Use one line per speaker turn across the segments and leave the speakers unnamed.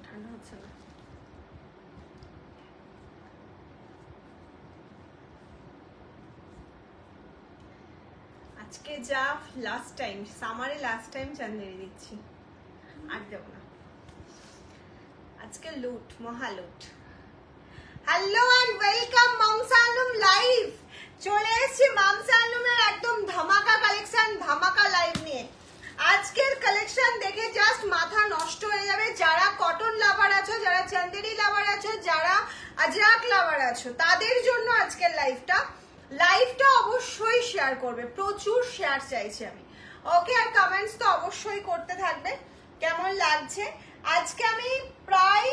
ঠান্ডা হচ্ছে না। আজকে যা লাস্ট টাইম, সামারে লাস্ট টাইম চান্দেরি দিচ্ছি, আর দেবো না। আজকে লুট, মহা লুট। হ্যালো এন্ড ওয়েলকাম মমসানুম লাইভ। চলে এসেছি মমসানুমের একদম ধামাকা কালেকশন, ধামাকা লাইভ নিয়ে। আজকের কালেকশন দেখে জাস্ট মাথা নষ্ট হয়ে যাবে। যারা কটন লাভার আছো, যারা চান্দেরি লাভার আছো, যারা আজরাক লাভার আছো, তাদের জন্য আজকের লাইভটা অবশ্যই শেয়ার করবে, প্রচুর শেয়ার চাইছি আমি। ওকে, আর কমেন্টস তো অবশ্যই করতে থাকবে কেমন লাগছে। আজকে আমি প্রায়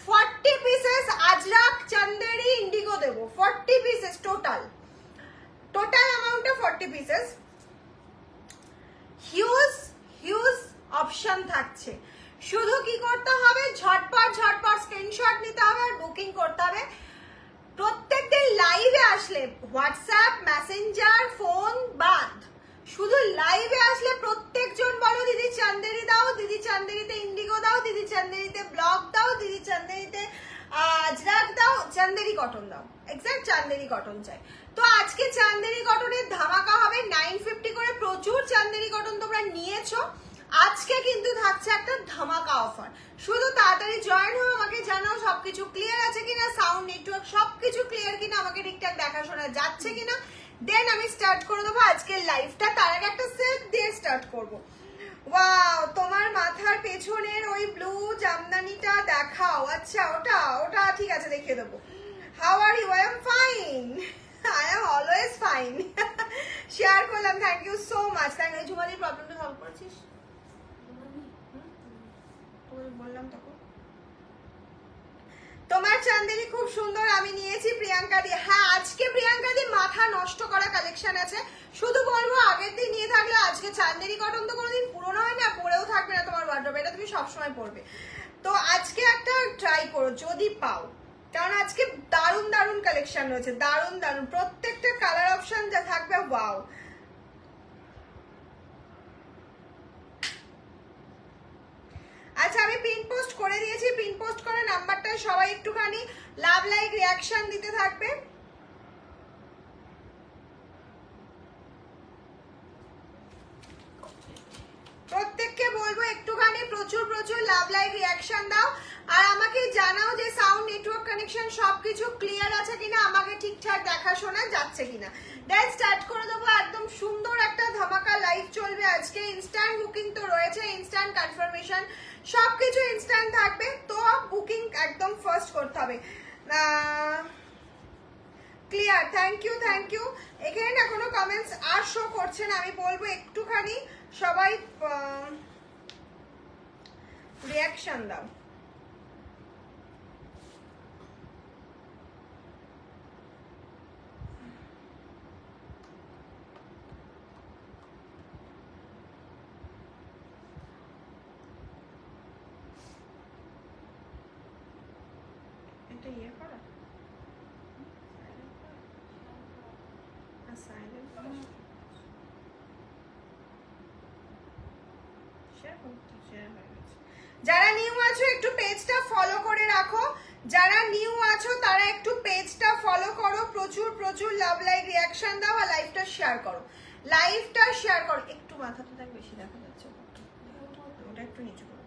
40 পিসেস আজরাক চান্দেরি ইন্ডিগো দেবো। 40 পিসেস টোটাল অ্যামাউন্টটা 40 পিসেস। হিউজ অপশন থাকছে। শুধু কি করতে হবে, ঝটপট স্ক্রিনশট নিতে হবে আর বুকিং করতে হবে। প্রত্যেকদিন লাইভে আসলে হোয়াটসঅ্যাপ মেসেঞ্জার ফোন বাদ, শুধু লাইভে আসলে প্রত্যেকজন বলো দিদি চান্দেরি দাও, দিদি চান্দেরিতে ইন্ডিগো দাও, দিদি চান্দেরিতে ব্লক দাও, দিদি চান্দেরিতে আজরাক দাও, চান্দেরি কটন দাও। এক্সাক্ট চান্দেরি কটন চাই। তো আজকে চান্দেরি কটনের ধামাকা হবে 950 করে। প্রচুর চান্দেরি কটন তোমরা নিয়েছো, আজকে কিন্তু থাকছে একটা ধামাকা অফার। শুধু তাড়াতাড়ি জয়েন হও, আমাকে জানাও সবকিছু ক্লিয়ার আছে কিনা, সাউন্ড নেটওয়ার্ক সবকিছু ক্লিয়ার কিনা, আমাকে ঠিকঠাক দেখাশোনা যাচ্ছে কিনা, দেন আমি স্টার্ট করে দেবো আজকের লাইভটা। তার আগে একটা সেট দিয়ে স্টার্ট করবো। ওয়াও, তোমার মাথার পেছনের ওই ব্লু জামদানিটা দেখাও। আচ্ছা, ওটা ঠিক আছে, দেখিয়ে দেবো। How are you? I am fine, I am always fine. Share করলাম, thank you so much. Thank you. ঝুমালির প্রবলেমটা সলভ করেছিস? বললাম তখন তোমার চান্দেরি খুব সুন্দর, আমি নিয়েছি প্রিয়াঙ্কা দি। হ্যাঁ, আজকে প্রিয়াঙ্কা দি মাথা নষ্ট করা কালেকশন আছে। শুধু বলবো আগের দিন নিয়ে থাকলে আজকে চান্দেরি কটন তো কোনোদিন পুরনো হয় না, পরেও থাকবে না তোমার ওয়ার্ড্রোবে, এটা তুমি সবসময় পরবে। তো আজকে একটা ট্রাই করো যদি পাও, কারণ আজকে দারুণ কালেকশন রয়েছে, দারুণ প্রত্যেকটা কালার অপশন যা থাকবে ওয়াও। আচ্ছা, আমি পিন পোস্ট করে দিয়েছি, পিন পোস্ট করে নাম্বারটা সবাই একটুখানি লাভ লাইক রিয়াকশন দিতে থাকবে। প্রত্যেককে বলবো একটুখানি প্রচুর লাভ লাইক রিয়াকশন দাও, আর আমাকে জানাও যে সাউন্ড নেটওয়ার্ক কানেকশন সবকিছু ক্লিয়ার আছে কিনা, আমাকে ঠিকঠাক দেখাশোনা যাচ্ছে কিনা। দেন স্টার্ট করে দেবো। একদম সুন্দর একটা ধামাকা লাইভ চলবে আজকে। ইনস্ট্যান্ট বুকিং তো রয়েছে, ইনস্ট্যান্ট কনফার্মেশন সবকিছু ইনস্ট্যান্ট থাকবে। তো বুকিং একদম ফার্স্ট করতে হবে। Clear, thank you. এখানে না কোনো কমেন্টস আর শো করছে না, আমি বলবো একটুখানি সবাই রিয়াকশন দাও। এটা ইয়ে করা, সাইলেন্ট করা, যারা নিউ আছো একটু পেজটা ফলো করে রাখো, যারা নিউ আছো তারা একটু পেজটা ফলো করো, প্রচুর লাভ লাইক রিয়াকশন দাও আর লাইভটা শেয়ার করো, একটু মাথাটা দেখ, বেশি দেখা যাচ্ছে, ওটা একটু নিচু করো।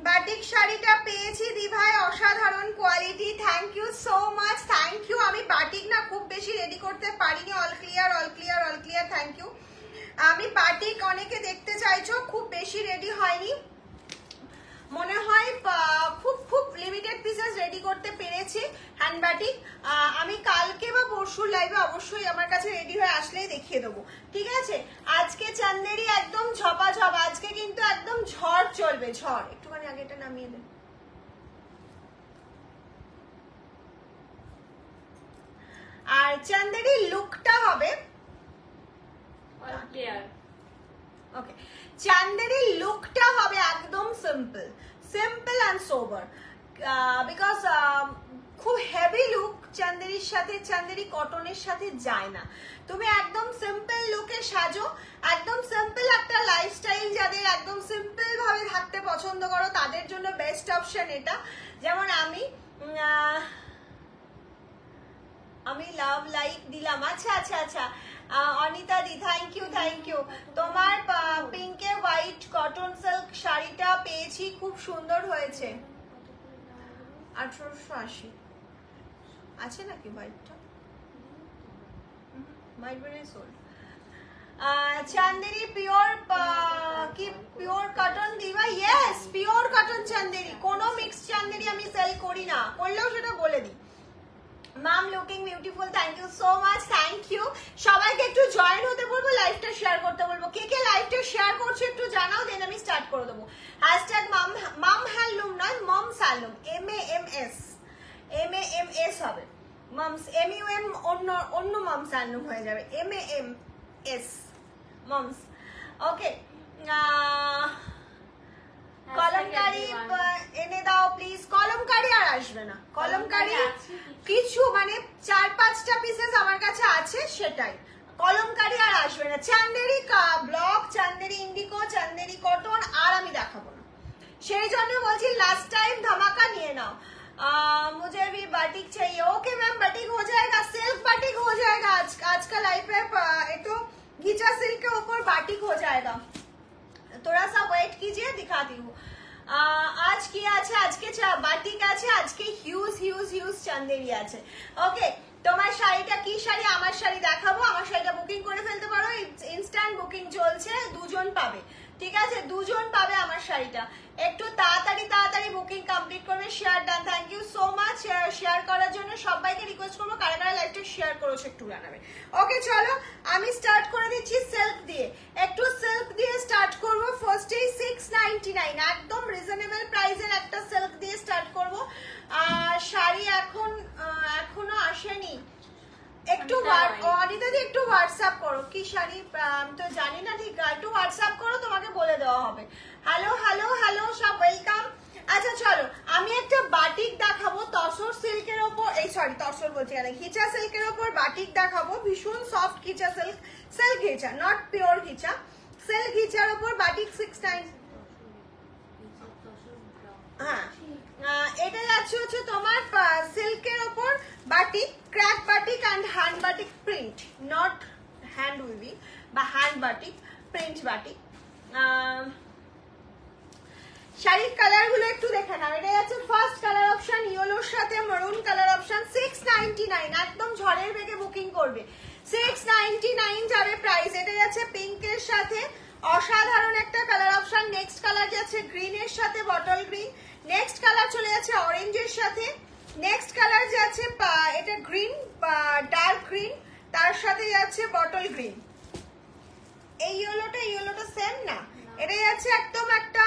বাটিক শাড়িটা পেয়েছি দি ভাই, অসাধারণ quality, thank you so much, thank you. আমি বাটিক না খুব বেশি রেডি করতে পারিনি, অল ক্লিয়ার, থ্যাংক ইউ। আমি বাটিক অনেকে দেখতে চাইছো, খুব বেশি রেডি হয়নি, মনে হয় খুব লিমিটেড পিসেস রেডি করতে পেরেছি হ্যান্ড বাটিক। আমি কালকে বা পরশুর লাইভে অবশ্যই আমার কাছে রেডি হয়ে আসলেই দেখিয়ে দেবো, ঠিক আছে? আজকে চান্দেরি একদম ঝপাঝপ, আজকে কিন্তু একদম ঝড় চলবে, ঝড়। একটুখানি আগে এটা নামিয়ে দেন। আর চান্দেরি লুকটা হবে ওকে, চান্দেরি লুকটা হবে একদম সিম্পল অ্যান্ড সোবার, বিকজ খুব হেভি লুক চান্দেরির সাথে, চান্দেরি কটনের সাথে যায় না। তুমি একদম সিম্পল লুকে সাজো, একদম সিম্পল একটা লাইফস্টাইল, যাদের একদম সিম্পল ভাবে থাকতে পছন্দ করো তাদের জন্য বেস্ট অপশন এটা। যেমন আমি লাভ লাইক দিলাম। আচ্ছা আচ্ছা আচ্ছা, অনিতা দি থ্যাংক ইউ থ্যাংক ইউ। তোমার পিঙ্কে হোয়াইট কটন সিল্ক শাড়িটা পেয়েছি, খুব সুন্দর হয়েছে। 1880 আছে নাকি হোয়াইটটা? হোয়াইট বেনে সোল্ড। চান্দেরি পিওর কি পিওর কটন দিবা? ইয়েস, পিওর কটন চান্দেরি, কোনো মিক্স চান্দেরি আমি সেল করি না, করলেও সেটা বলে দিই। Ma'am looking beautiful, thank you so much, thank you. সবাইকে একটু জয়েন হতে বলবো, লাইভটা শেয়ার করতে বলবো। কে কে লাইভটা শেয়ার করছো একটু জানাও, দেন আমি স্টার্ট করে দেবো। হ্যাশট্যাগ মাম হ্যান্ডলুম নয়, মম স্যান্ডলুম, MAMS হবে। মামস MUM অন্য মাম স্যান্ডলুম হয়ে যাবে, MAMS মমস। ওকে, কলমকারি এনে দাও প্লিজ। কলমকারি আর আসবে না, কলমকারি কিছু মানে 4-5টা পিসেস আমার কাছে আছে, সেটাই। কলমকারি আর আসবে না। Chanderi block, Chanderi indigo, Chanderi cotton আর আমি দেখাবো না, সেই জন্য বলছি लास्ट टाइम धमाका নিয়ে নাও। मुझे भी बाटिक चाहिए। ओके मैम, बाटिक हो जाएगा, सिल्क बाटिक हो जाएगा। आज का लाइफ है तो घिचा सिल्क के ऊपर बाटिक हो जाएगा। थोड़ा सा वेट कीजिए, दिखाती हूँ। आज কি আছে, আজকে বাটিক আছে, আজকে হিউজ হিউজ হিউজ চান্দেরি আছে। ওকে, তোমার শাড়িটা কি শাড়ি? আমার শাড়ি দেখাবো, আমার শাড়িটা বুকিং করে ফেলতে পারো, ইনস্ট্যান্ট বুকিং চলছে, 2 জন পাবে, ঠিক আছে? 2 জন পাবে আমার শাড়িটা। একটু তাড়াতাড়ি তাড়াতাড়ি বুকিং কমপ্লিট করবে। Share done, thank you so much share করার জন্য। সবাইকে রিকোয়েস্ট করবো কারা কারা লাইভটা শেয়ার করেছো একটু জানাবে। ওকে চলো, আমি স্টার্ট করে দিচ্ছি সিল্ক দিয়ে, একটু সিল্ক দিয়ে স্টার্ট করবো। ফার্স্টেই 699, একদম রিজনেবল প্রাইসের একটা সিল্ক দিয়ে স্টার্ট করবো। আর শাড়ি এখনো আসেনি, একটু অনিতাদি একটু হোয়াটসঅ্যাপ করো, কি শাড়ি তো জানি না ঠিক, একটু হোয়াটসঅ্যাপ করো, তোমাকে বলে দেওয়া হবে। হ্যালো হ্যালো হ্যালো, সব ওয়েলকাম। আচ্ছা চলো, আমি একটা বাটিক দেখাবো তসর সিল্কের ওপর, এই সরি তসর বলছি না, ঘিচা সিল্কের ওপর বাটিক দেখাবো। ভীষণ soft ghicha silk, silk ghicha, not pure ghicha, silk ঘিচার ওপর বাটিক 69। হ্যাঁ, এটা যাচ্ছে হচ্ছে তোমার সিল্কের ওপর batik, crack batik and hand batik print, not hand weaving বা হ্যান্ড বাটিক, প্রিন্ট বাটিক। শাড়ির কালার গুলো একটু দেখে নাও। এটা যাচ্ছে ফার্স্ট কালার অপশন, ইয়েলোর সাথে মেরুন কালার অপশন, 699, একদম ঝড়ের বেগে বুকিং করবে। 699 যাবে প্রাইস। এটা যাচ্ছে পিঙ্কের সাথে, অসাধারণ একটা কালার অপশন। নেক্সট কালার যাচ্ছে গ্রিনের সাথে, বটল গ্রিন। নেক্সট কালার চলে যাচ্ছে অরেঞ্জের সাথে। নেক্সট কালার যাচ্ছে এটা গ্রিন, ডার্ক গ্রিন, তার সাথে যাচ্ছে বটল গ্রিন। এই ইয়েলোটা সেম না, এটা যাচ্ছে একদম একটা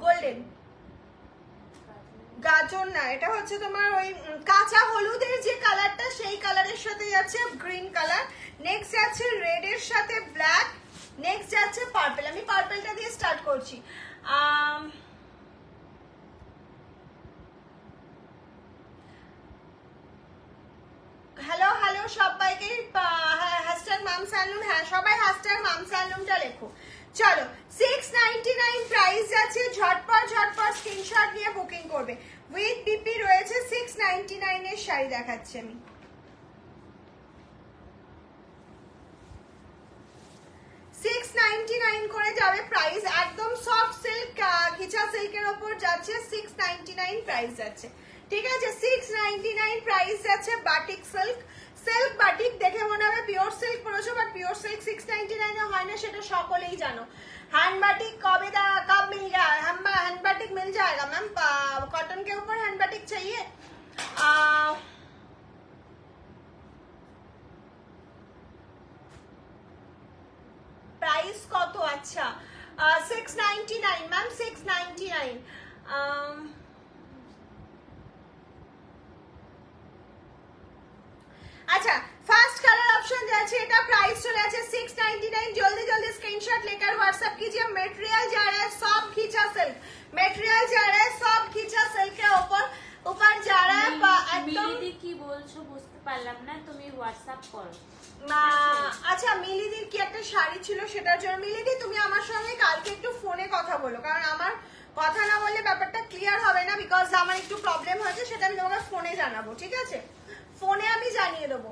গোল্ডেন গাজর না, এটা হচ্ছে তোমার ওই কাঁচা হলুদের যে কালারটা, সেই কালারের সাথে যাচ্ছে গ্রিন কালার। নেক্সট যাচ্ছে রেড এর সাথে ব্ল্যাক। নেক্সট যাচ্ছে পার্পল। আমি পার্পলটা দিয়ে স্টার্ট করছি। হ্যালো হ্যালো সবাইকে, হ্যাশট্যাগ মাম স্যান্ডলুম, হ্যাঁ সবাই হ্যাশট্যাগ মাম স্যান্ডলুমটা লেখো। চলো, 699 প্রাইস আছে, ঝটপট ঝটপট স্ক্রিনশট নিয়ে বুকিং করবে। উইথ পিপি রয়েছে, 699 এর শাড়ি দেখাচ্ছি আমি। 699 করে যাবে প্রাইস, একদম সফট সিল্ক ঘিচা সিল্কের ওপর যাচ্ছে, 699 প্রাইস যাচ্ছে, ঠিক আছে? 699 প্রাইস যাচ্ছে বাটিক সিল্ক। সিল্ক বাটিক দেখে মনে হবে পিওর সিল্ক পড়েছো, বাট পিওর সিল্ক 699 এ হয় না, সেটা সকলেই জানো। हैंड बाटिक कब मिल गया? हैंड बाटिक मिल जाएगा मैम, कॉटन के ऊपर हैंड बाटिक चाहिए। प्राइस কত? আচ্ছা 699 मैम, 699। अच्छा, फर्स्ट कलर ऑप्शन যাচ্ছে, এটা প্রাইস চলে আছে 699। जल्दी जल्दी स्क्रीनशॉट लेकर व्हाट्सएप कीजिए। मटेरियल जा रहा है सॉफ्ट खींचा सिल्क, मटेरियल जा रहा है सॉफ्ट खींचा सिल्क के ऊपर উপর যারা একদম
মিলিদি কি বলছো বুঝতে পারলাম না, তুমি হোয়াটসঅ্যাপ করো।
আচ্ছা মিলিদির কি একটা শাড়ি ছিল সেটার জন্য। মিলিদি তুমি আমার সঙ্গে কালকে একটু ফোনে কথা বলো, কারণ আমার কথা না বললে ব্যাপারটা ক্লিয়ার হবে না, বিকজ আমার একটু প্রবলেম হয়েছে, সেটা আমি তোমাকে ফোনে জানাবো, ঠিক আছে? ফোনে আমি জানিয়ে দেবো।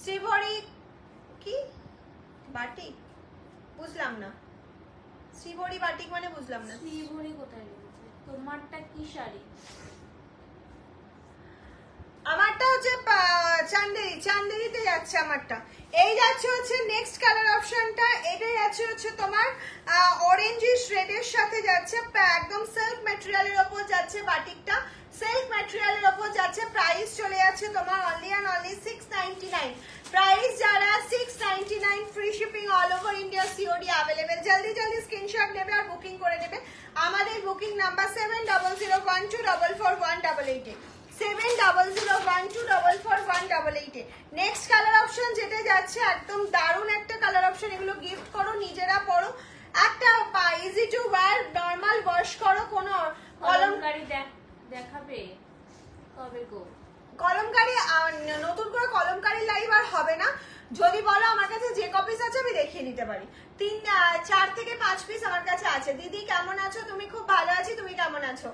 শ্রীভরি কি বাটিক বুঝলাম না, শ্রীভরি বাটিক মানে বুঝলাম না।
শ্রীভরি কোথায় রয়েছে? তোমারটা কি শাড়ি?
আমারটা হচ্ছে চান্দেরিতে যাচ্ছে আমারটা। এই যাচ্ছে হচ্ছে নেক্সট কালার অপশনটা, এটা যাচ্ছে হচ্ছে তোমার অরেঞ্জিশ রেডের সাথে যাচ্ছে, একদম সিল্ক ম্যাটেরিয়ালের ওপর যাচ্ছে বাটিকটা, সিল্ক ম্যাটেরিয়ালের ওপর যাচ্ছে। প্রাইস চলে যাচ্ছে তোমার অনলি অ্যান্ড অনলি 699। প্রাইস যারা 699, free shipping all over India, COD available. জলদি জলদি স্ক্রিনশট নেবে আর বুকিং করে নেবে। আমাদের booking number 7001244188 7001244188। Next colour option যেটা যাচ্ছে একদম দারুণ একটা কালার অপশন, এগুলো গিফট করো, নিজেরা পরো, একটা easy to wire, normal wash করো। কোনো
কলমকারী দেখাবে কবে গো?
কলমকারী নতুন করে কলমকারী লাইভ আর হবে না। যদি বলো আমার কাছে যে কপিস আছে আমি দেখিয়ে দিতে পারি। 4 থেকে 5 পিস আমার কাছে আছে। দিদি কেমন আছো? তুমি? খুব ভালো আছি, তুমি কেমন আছো?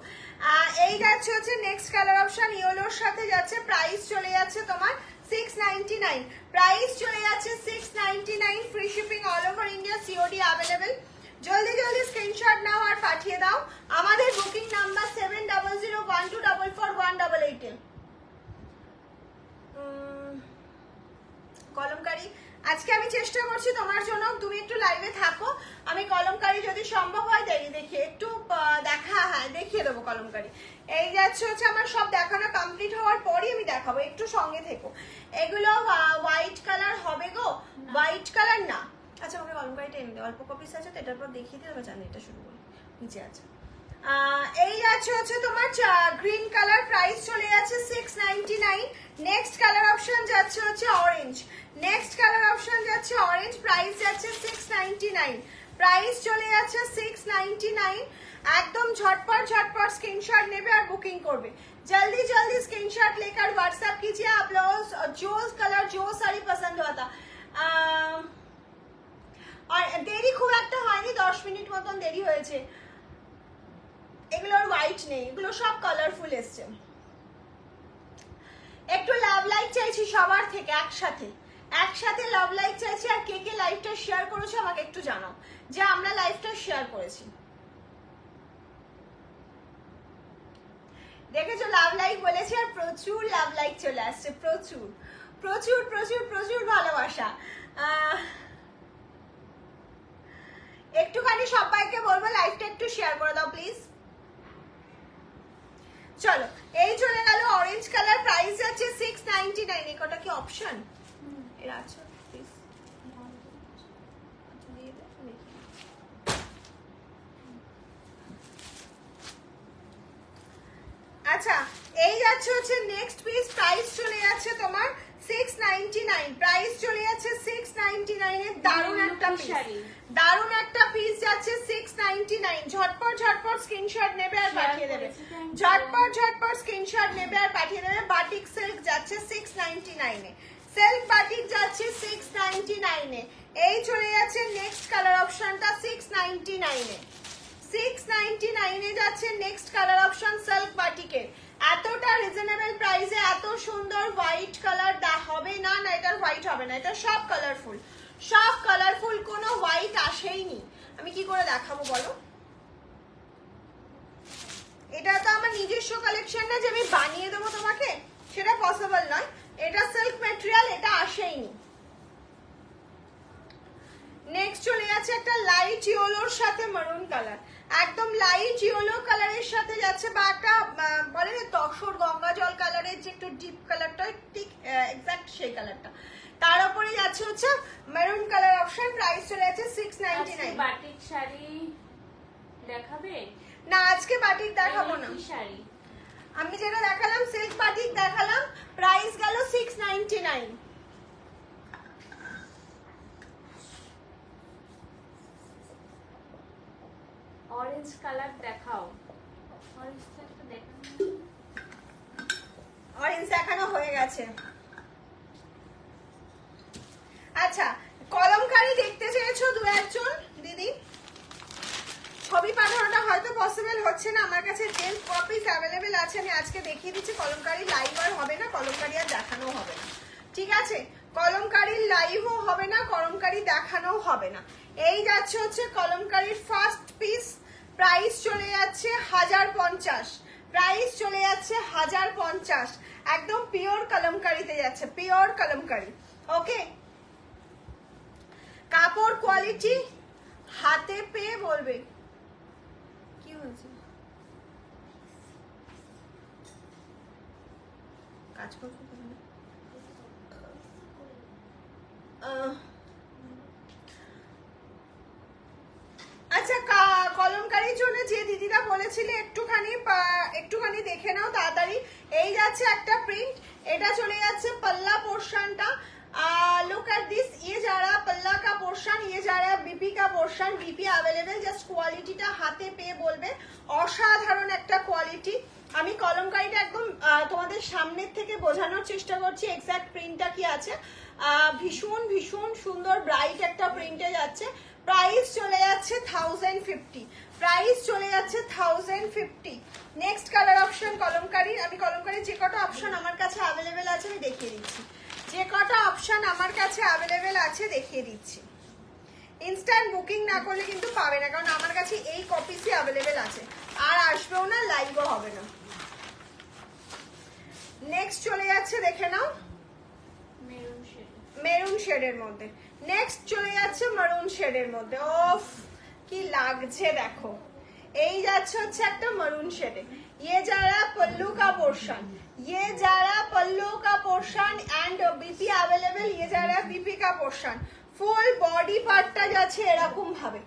এই যাচ্ছে হচ্ছে নেক্সট কালার অপশন, ইয়েলোর সাথে যাচ্ছে। প্রাইস চলে যাচ্ছে তোমার 699। প্রাইস চলে যাচ্ছে 699, free shipping all over India, COD available. জলদি জলদি স্ক্রিনশট নাও আর পাঠিয়ে দাও। আমাদের বুকিং নাম্বার 7001244188। কলমকারী আজকে আমি চেষ্টা করছি তোমার জন্য, তুমি একটু লাইভে থাকো। আমি কলমকারী যদি সম্ভব হয় দেখি একটু দেখিয়ে দেবো কলমকারী। এই যাচ্ছে হচ্ছে আমার সব দেখানো কমপ্লিট হওয়ার পরই আমি দেখাবো, একটু সঙ্গে থেকো। এগুলো হোয়াইট কালার হবে গো? হোয়াইট কালার না। আচ্ছা আমাকে কলমকারীটা এনে অল্প কপিস আছে তো, এটার পর দেখিয়ে দিই, আমরা জানি এটা শুরু করি। নিচে আছে। এই যাচ্ছে হচ্ছে তোমার গ্রিন কালার, প্রাইস চলে যাচ্ছে 699। নেক্সট কালার অপশন যাচ্ছে হচ্ছে অরেঞ্জ। নেক্সট কালার অপশন যাচ্ছে অরেঞ্জ, প্রাইস যাচ্ছে 699। প্রাইস চলে যাচ্ছে 699। একদম ঝটপট ঝটপট স্ক্রিনশট নেবে আর বুকিং করবে। जल्दी जल्दी स्क्रीनशॉट लेकर व्हाट्सएप कीजिए आप लोग। जो कलर जो साड़ी पसंद हुआ था। আর দেরি খুব একটা হয়নি, 10 মিনিট মতন দেরি হয়েছে। এগুলোর হোয়াইট নেই, এগুলো সব কালারফুল এসছে। একটু লাভ লাইক চাইছি সবার থেকে, একসাথে লাভ লাইক চাইছি। আর কে কে লাইভটা শেয়ার করেছো আমাকে একটু জানাও যে আমরা লাইভটা শেয়ার করেছি। দেখেছো লাভ লাইক বলেছি আর প্রচুর লাভ লাইক চলে আসছে, প্রচুর প্রচুর প্রচুর প্রচুর ভালোবাসা। একটুখানি সবাইকে বলবো লাইভটা একটু শেয়ার করে দাও প্লিজ। চলো এই চলে গেল অরেঞ্জ কালার, প্রাইস আছে 699। এই কটা কি অপশন এর আছে প্লিজ দিয়ে দাও। আচ্ছা এই যাচ্ছে হচ্ছে নেক্সট পিস, প্রাইস চলে যাচ্ছে তোমার 699। প্রাইস চলে যাচ্ছে 699 এর দারুণ একটা পিস, দারুণ একটা পিস যাচ্ছে 699। ঝটপট ঝটপট স্ক্রিনশট নেবে আর পাঠিয়ে দেবে, ঝটপট ঝটপট স্ক্রিনশট নেবে আর পাঠিয়ে দেবে। বাটিক সিল্ক যাচ্ছে 699 এ, সিল্ক বাটিক যাচ্ছে 699 এ। এই চলে যাচ্ছে নেক্সট কালার অপশনটা 699 এ, 699 এ যাচ্ছে নেক্সট কালার অপশন সিল্ক বাটিকের। এতটা রিজনেবল প্রাইসে এত সুন্দর হোয়াইট কালার হবে না, না এটার হোয়াইট হবে না, এটা সব কালারফুল, সব কালারফুল, কোনো হোয়াইট আসেইনি। আমি কি করে দেখাবো বলো? এটা তো আমার নিজস্ব কালেকশন না যে আমি বানিয়ে দেবো তোমাকে, সেটা পসিবল নয়। এটা সিল্ক ম্যাটেরিয়াল, এটা আসেইনি। নেক্সট চলে যাচ্ছে একটা লাইট ইয়েলোর সাথে মারুন কালার, একদম লাইট ইয়েলো কালারের সাথে যাচ্ছে, বা একটা বলে না তসর গঙ্গা জল কালারের যে একটু ডিপ কালারটা, ঠিক এক্স্যাক্ট সেই কালারটা। তার উপরে যাচ্ছে হচ্ছে মেরুন কালার অপশন, প্রাইস চলে যাচ্ছে 699।
বাটিক শাড়ি দেখাবে
না আজকে বাটিক দেখাবো না,
শাড়ি
আমি যেটা দেখালাম সিল্ক বাটিক দেখালাম, প্রাইস গেল 699।
অরেঞ্জ কালার দেখাও, অরেঞ্জটা
অরেঞ্জ দেখানো হয়ে গেছে। আচ্ছা, কলমকারি দেখতে চেয়েছো দু একজন দিদি, ছবি পাঠানোটা হয়তো পসিবল হচ্ছে না, আমার কাছে 10 কপিস অ্যাভেলেবেল আছে। আমি আজকে দেখিয়ে দিচ্ছি, কলমকারি লাইভ আর হবে না, কলমকারি আর দেখানো হবে না, ঠিক আছে? কলমকারির লাইভও হবে না, কলমকারি দেখানোও হবে না। এই যাচ্ছে হচ্ছে কলমকারির ফার্স্ট পিস, প্রাইস চলে যাচ্ছে 1050, প্রাইস চলে যাচ্ছে 1050, একদম পিওর কলমকারিতে যাচ্ছে, পিওর কলমকারি। ওকে, কাপড় কোয়ালিটি হাতে পেয়ে বলবে। কি হয়েছে? কাজ করতে পারবে না? আচ্ছা, কলমকারির জন্য যে দিদিরা বলেছিলে একটুখানি দেখে নাও তাড়াতাড়ি। এই যাচ্ছে একটা প্রিন্ট, এটা চলে যাচ্ছে पल्ला पोर्शनটা। लुक एट दिस, ये जा रहा पल्ला का पोर्शन, ये जा रहा बीपी का पोर्शन। बीपी अवेलेबल, জাস্ট কোয়ালিটিটা হাতে পেয়ে বলবে। অসাধারণ একটা কোয়ালিটি। আমি কলমকারিটা একদম তোমাদের সামনের থেকে বোঝানোর চেষ্টা করছি এক্সাক্ট প্রিন্টটা কি আছে। ভীষণ ভীষণ সুন্দর ব্রাইট একটা প্রিন্টে যাচ্ছে। প্রাইস চলে যাচ্ছে 1050, প্রাইস চলে যাচ্ছে 1050। নেক্সট কালার অপশন কলমকারির, আমি কলমকারির যে কটা অপশন আমার কাছে অ্যাভেলেবেল আছে আমি দেখিয়ে দিচ্ছি, যে কটা অপশন আমার কাছে অ্যাভেলেবেল আছে দেখিয়ে দিচ্ছি। ইনস্ট্যান্ট বুকিং না করলে কিন্তু পাবে না, কারণ আমার কাছে এই কপিসই অ্যাভেলেবেল আছে, আর আসবেও না, লাইভও হবে না। নেক্সট চলে যাচ্ছে, দেখে নাও, মেরুন শেডের মধ্যে। নেক্সট চলে যাচ্ছে মারুন শেডের মধ্যে। ওফ কি লাগছে দেখো, এই যাচ্ছে হচ্ছে একটা মারুন শেডে। ये जा रहा पल्लू का पोर्शन, ये जा रहा पल्लू का पोर्शन एंड बीपी अवेलेबल, ये जा रहा बीपी का पोर्शन। ফুল বডি পার্টটা যাচ্ছে এরকম ভাবে,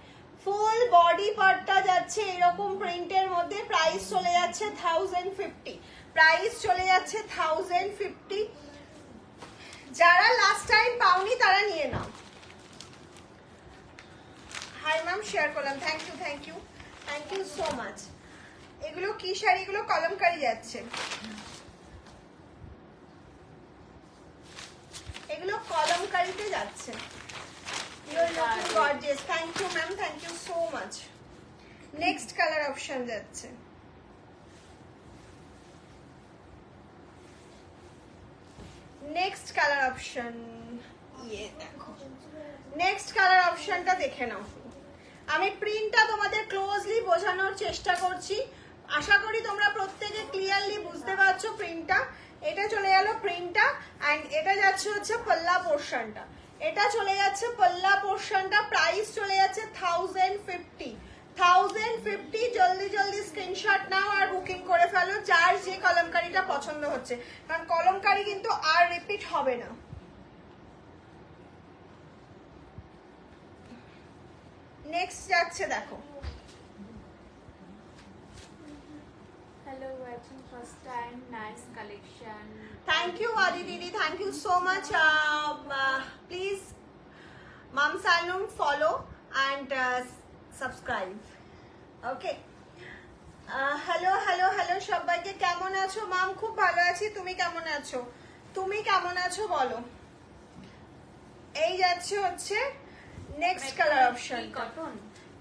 ফুল বডি পার্টটা যাচ্ছে এরকম প্রিন্টের মধ্যে। প্রাইস চলে যাচ্ছে 1050, প্রাইস চলে যাচ্ছে 1050। যারা লাস্ট টাইম পাওনি তারা নিয়ে নাও। হাই ম্যাম, শেয়ার করলাম, thank you thank you thank you so much. এগুলো কি শাড়ি? এগুলো কলমকারি যাচ্ছে, এগুলো কলমকারিতে যাচ্ছে। You're looking gorgeous. Thank you ma'am, thank you so much. Next color option যাচ্ছে, নেক্সট কালার অপশন। ইয়ে দেখো, নেক্সট কালার অপশনটা দেখে নাও। আমি প্রিন্টটা তোমাদের ক্লোজলি বোঝানোর চেষ্টা করছি, আশা করি তোমরা প্রত্যেকে ক্লিয়ারলি বুঝতে পারছো প্রিন্টটা। এটা চলে গেল প্রিন্টটা, অ্যান্ড এটা যাচ্ছে হচ্ছে পল্লা পোর্শনটা, এটা চলে যাচ্ছে পল্লা পোর্শনটা। প্রাইস চলে যাচ্ছে 1050, 1050। জলদি জলদি স্ক্রিনশট নাও আর বুকিং করে ফেলো যার যে কলমকারিটা পছন্দ হচ্ছে, কারণ কলমকারি কিন্তু আর রিপিট হবে না। নেক্সট যাচ্ছে দেখো,
Hello, watching first time, nice collection.
Thank you Adi Didi, thank you so much. Please Mom Salon follow and subscribe. Okay. Hello hello hello সবাইকে, কেমন আছো? মাম খুব ভালো আছি, তুমি কেমন আছো? তুমি কেমন আছো বলো। এই যাচ্ছে হচ্ছে next colour option,
cotton,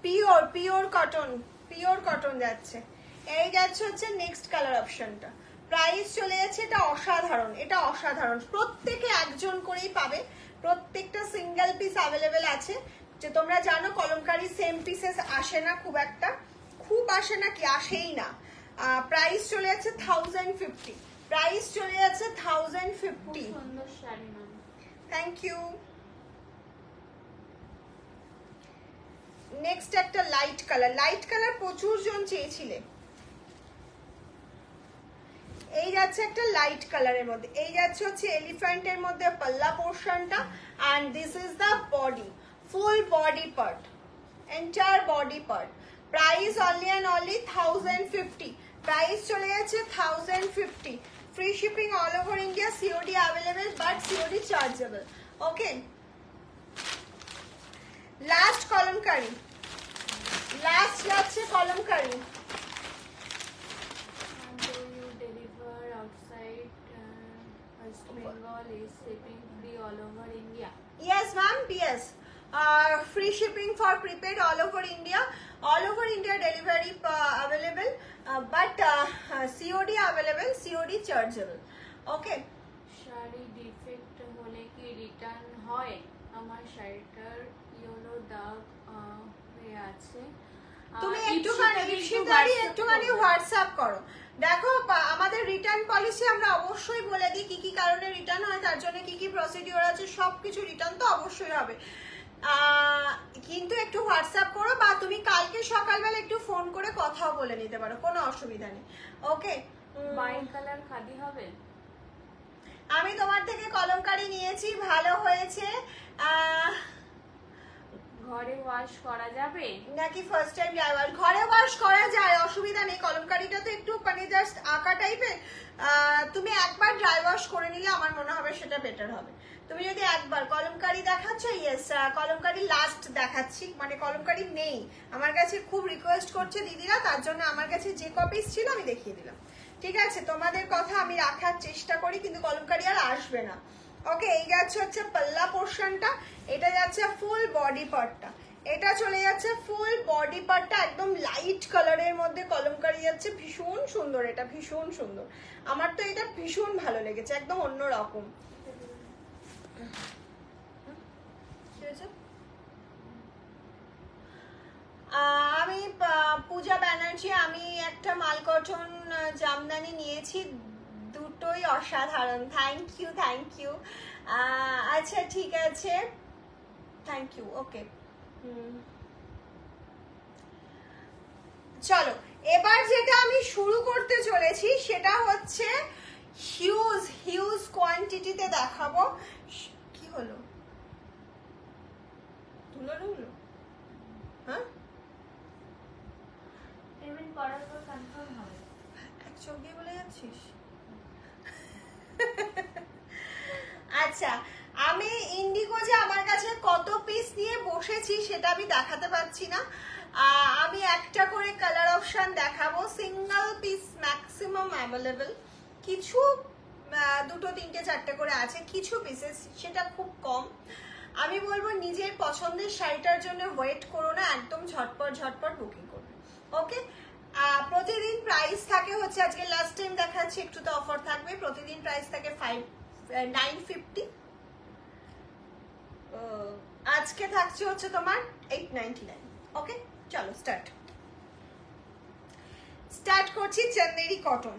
pure pure cotton, pure cotton যাচ্ছে। এই যাচ্ছে হচ্ছে নেক্সট কালার অপশনটা। প্রাইস চলে যাচ্ছে, এটা অসাধারণ, এটা অসাধারণ। প্রত্যেকে একজন করেই পাবে, প্রত্যেকটা সিঙ্গেল পিস অ্যাভেলেবেল আছে। যে তোমরা জানো কলমকারি সেম পিসেস আসে না খুব একটা, খুব আসে না কি, আসেই না। প্রাইস চলে যাচ্ছে 1050, প্রাইস চলে যাচ্ছে 1050।
সুন্দর sari ma'am,
thank you. Next একটা লাইট কালার, লাইট কালার প্রচুর জন চেয়েছিলে। এই যাচ্ছে একটা লাইট কালারের মধ্যে, এই যাচ্ছে হচ্ছে এলিফ্যান্টের মধ্যে পাল্লা পোর্শনটা, and this is the body, full body part, entire body part. Price only and only 1050, price চলে যাচ্ছে 1050। Free shipping all over India, COD available but COD chargeable. Okay, last Kalamkari, last যাচ্ছে Kalamkari.
do you deliver outside West Bengal is shipping free all over India.
Yes, ma'am. Yes. Free shipping for prepaid all over India. All over India delivery available, but COD available. COD chargeable. Okay.
Sari defect হলে কি return হয়? আমার শাড়িটার yellow দাগ হয়ে আছে।
তুমি
ইপসিতাকে
একটুখানি
একটু WhatsApp করবে।
হোয়াটসঅ্যাপ করো। দেখো আমাদের রিটার্ন পলিসি আমরা অবশ্যই বলে দিই কি কি কারণে রিটার্ন হয়, তার জন্য কি কি প্রসিডিওর আছে, সবকিছু রিটার্ন তো অবশ্যই হবে। কিন্তু একটু হোয়াটসঅ্যাপ করো বা তুমি কালকে সকালবেলা একটু ফোন করে কথাও বলে নিতে পারো, কোনো অসুবিধা নেই। ওকে।
বাইন কালার খাদি হবে?
আমি তোমার থেকে কলমকারি নিয়েছি, ভালো হয়েছে।
ঘরে ওয়াশ করা যাবে
নাকি ফার্স্ট টাইম ড্রাইভার? ঘরে ওয়াশ করা যায়, অসুবিধা নেই। কলমকারিটা তো একটু মানে জাস্ট আঁকা টাইপের, তুমি একবার ড্রাই ওয়াশ করে নিলে আমার মনে হবে সেটা বেটার হবে। তুমি যদি একবার কলমকারি দেখাচ্ছ, ইয়েস কলমকারি লাস্ট দেখাচ্ছি, মানে কলমকারি নেই আমার কাছে, খুব রিকোয়েস্ট করছে দিদিরা, তার জন্য আমার কাছে যে কপিস ছিল আমি দেখিয়ে দিলাম। ঠিক আছে, তোমাদের কথা আমি রাখার চেষ্টা করি, কিন্তু কলমকারি আর আসবে না। ওকে, এই যাচ্ছে হচ্ছে পাল্লা পোর্শনটা, এটা যাচ্ছে ফুল বডি পার্টটা, এটা চলে যাচ্ছে ফুল বডি পার্টটা একদম লাইট কালারের মধ্যে কলমকারি যাচ্ছে, ভীষণ সুন্দর, এটা ভীষণ সুন্দর, আমার তো এটা ভীষণ ভালো লেগেছে, একদম অন্য রকম। কি হয়েছে? আমি পূজা ব্যানার্জি, আমি একটা মালকটন জামদানি নিয়েছি, দুটোই অসাধারণ। Thank you, thank you. আচ্ছা ঠিক আছে, থ্যাংক ইউ। ওকে, চলো এবার যেটা আমি শুরু করতে চলেছি সেটা হচ্ছে হিউজ হিউজ কোয়ান্টিটিতে দেখাবো। কি হলো? ধুলো ঢুকলো? হ্যাঁ,
পেমেন্ট করার পর কনফার্ম হবে।
এক চোখ দিয়ে বলে যাচ্ছিস? আচ্ছা, আমি ইন্ডিগো যে আমার কাছে কত পিস নিয়ে বসেছি সেটা আমি দেখাতে পারছি না, আমি একটা করে কালার অপশন দেখাবো, সিঙ্গেল পিস ম্যাক্সিমাম অ্যাভেলেবল, কিছু দুটো তিনটে চারটে করে আছে, কিছু পিসেস, সেটা খুব কম। আমি বলবো নিজের পছন্দের শাড়িটার জন্য ওয়েট করো না, একদম ঝটপট ঝটপট বুকিং করবে। ওকে, প্রতিদিন প্রাইস থাকে হচ্ছে, আজকে লাস্ট টাইম দেখাচ্ছি, একটু তো অফার থাকবে, প্রতিদিন প্রাইস থাকে 950, আজকে থাকছে হচ্ছে তোমার 899। ওকে, চলো স্টার্ট করছি। চন্দেরি কটন,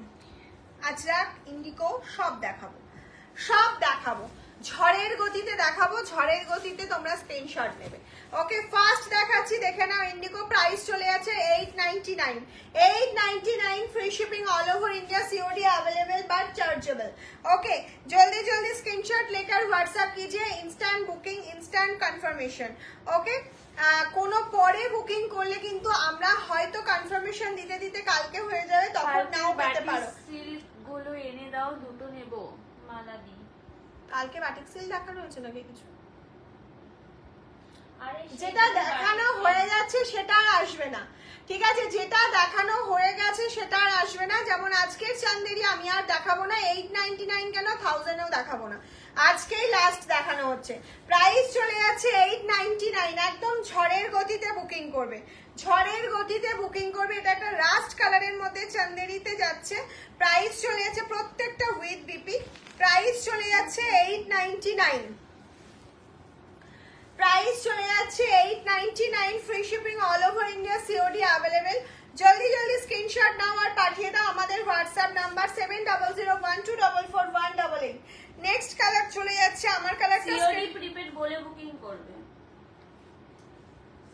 আজরাক, ইন্ডিগো সব দেখাবো, সব দেখাবো, ঝড়ের গতিতে দেখাবো, ঝড়ের গতিতে তোমরা স্ক্রিনশট নেবে। ওকে, ফার্স্ট দেখাচ্ছি, দেখে নাও। ইন্ডিগো প্রাইস চলে যাচ্ছে 899, 899 free shipping all over India, COD available but chargeable. Okay, जल्दी जल्दी स्क्रीनशॉट लेकर व्हाट्सएप कीजिए, instant booking, instant confirmation. Okay, কোনো পরে বুকিং করলে কিন্তু আমরা হয়তো কনফার্মেশন দিতে দিতে কালকে হয়ে যাবে, তখন নাও পেতে পারো।
সিল্ক গুলো এনে দাও, দুটো নেব, মালা দি।
কালকে বাটিক সিল্ক দেখানো হয়েছে নাকি কিছু?
আরে
যেটা দেখানো হয়ে যাচ্ছে সেটা আর আসবে না, ঠিক আছে? যেটা দেখানো হয়ে গেছে সেটা আর আসবে না। যেমন আজকের চান্দেরি আমি আর দেখাবো না, 899 কেন 1000-এও দেখাবো না, আজকেই লাস্ট দেখানো হচ্ছে। প্রাইস চলে যাচ্ছে 899, একদম ঝড়ের গতিতে বুকিং করবে, ঝড়ের গতিতে বুকিং করবে। এটা একটা রাস্ট কালারের মধ্যে চান্দেরিতে যাচ্ছে, প্রাইস চলে যাচ্ছে প্রত্যেকটা উইথ বিপি, প্রাইস চলে যাচ্ছে 899, প্রাইস চলে যাচ্ছে 899, free shipping all over India, COD available. জলদি জলদি স্ক্রিনশট নাও আর পাঠিয়ে দাও আমাদের হোয়াটসঅ্যাপ নাম্বার 7001244188। নেক্সট কালার চলে যাচ্ছে, আমার কালারটা
সিওডি প্রিপেড বলে বুকিং করবে,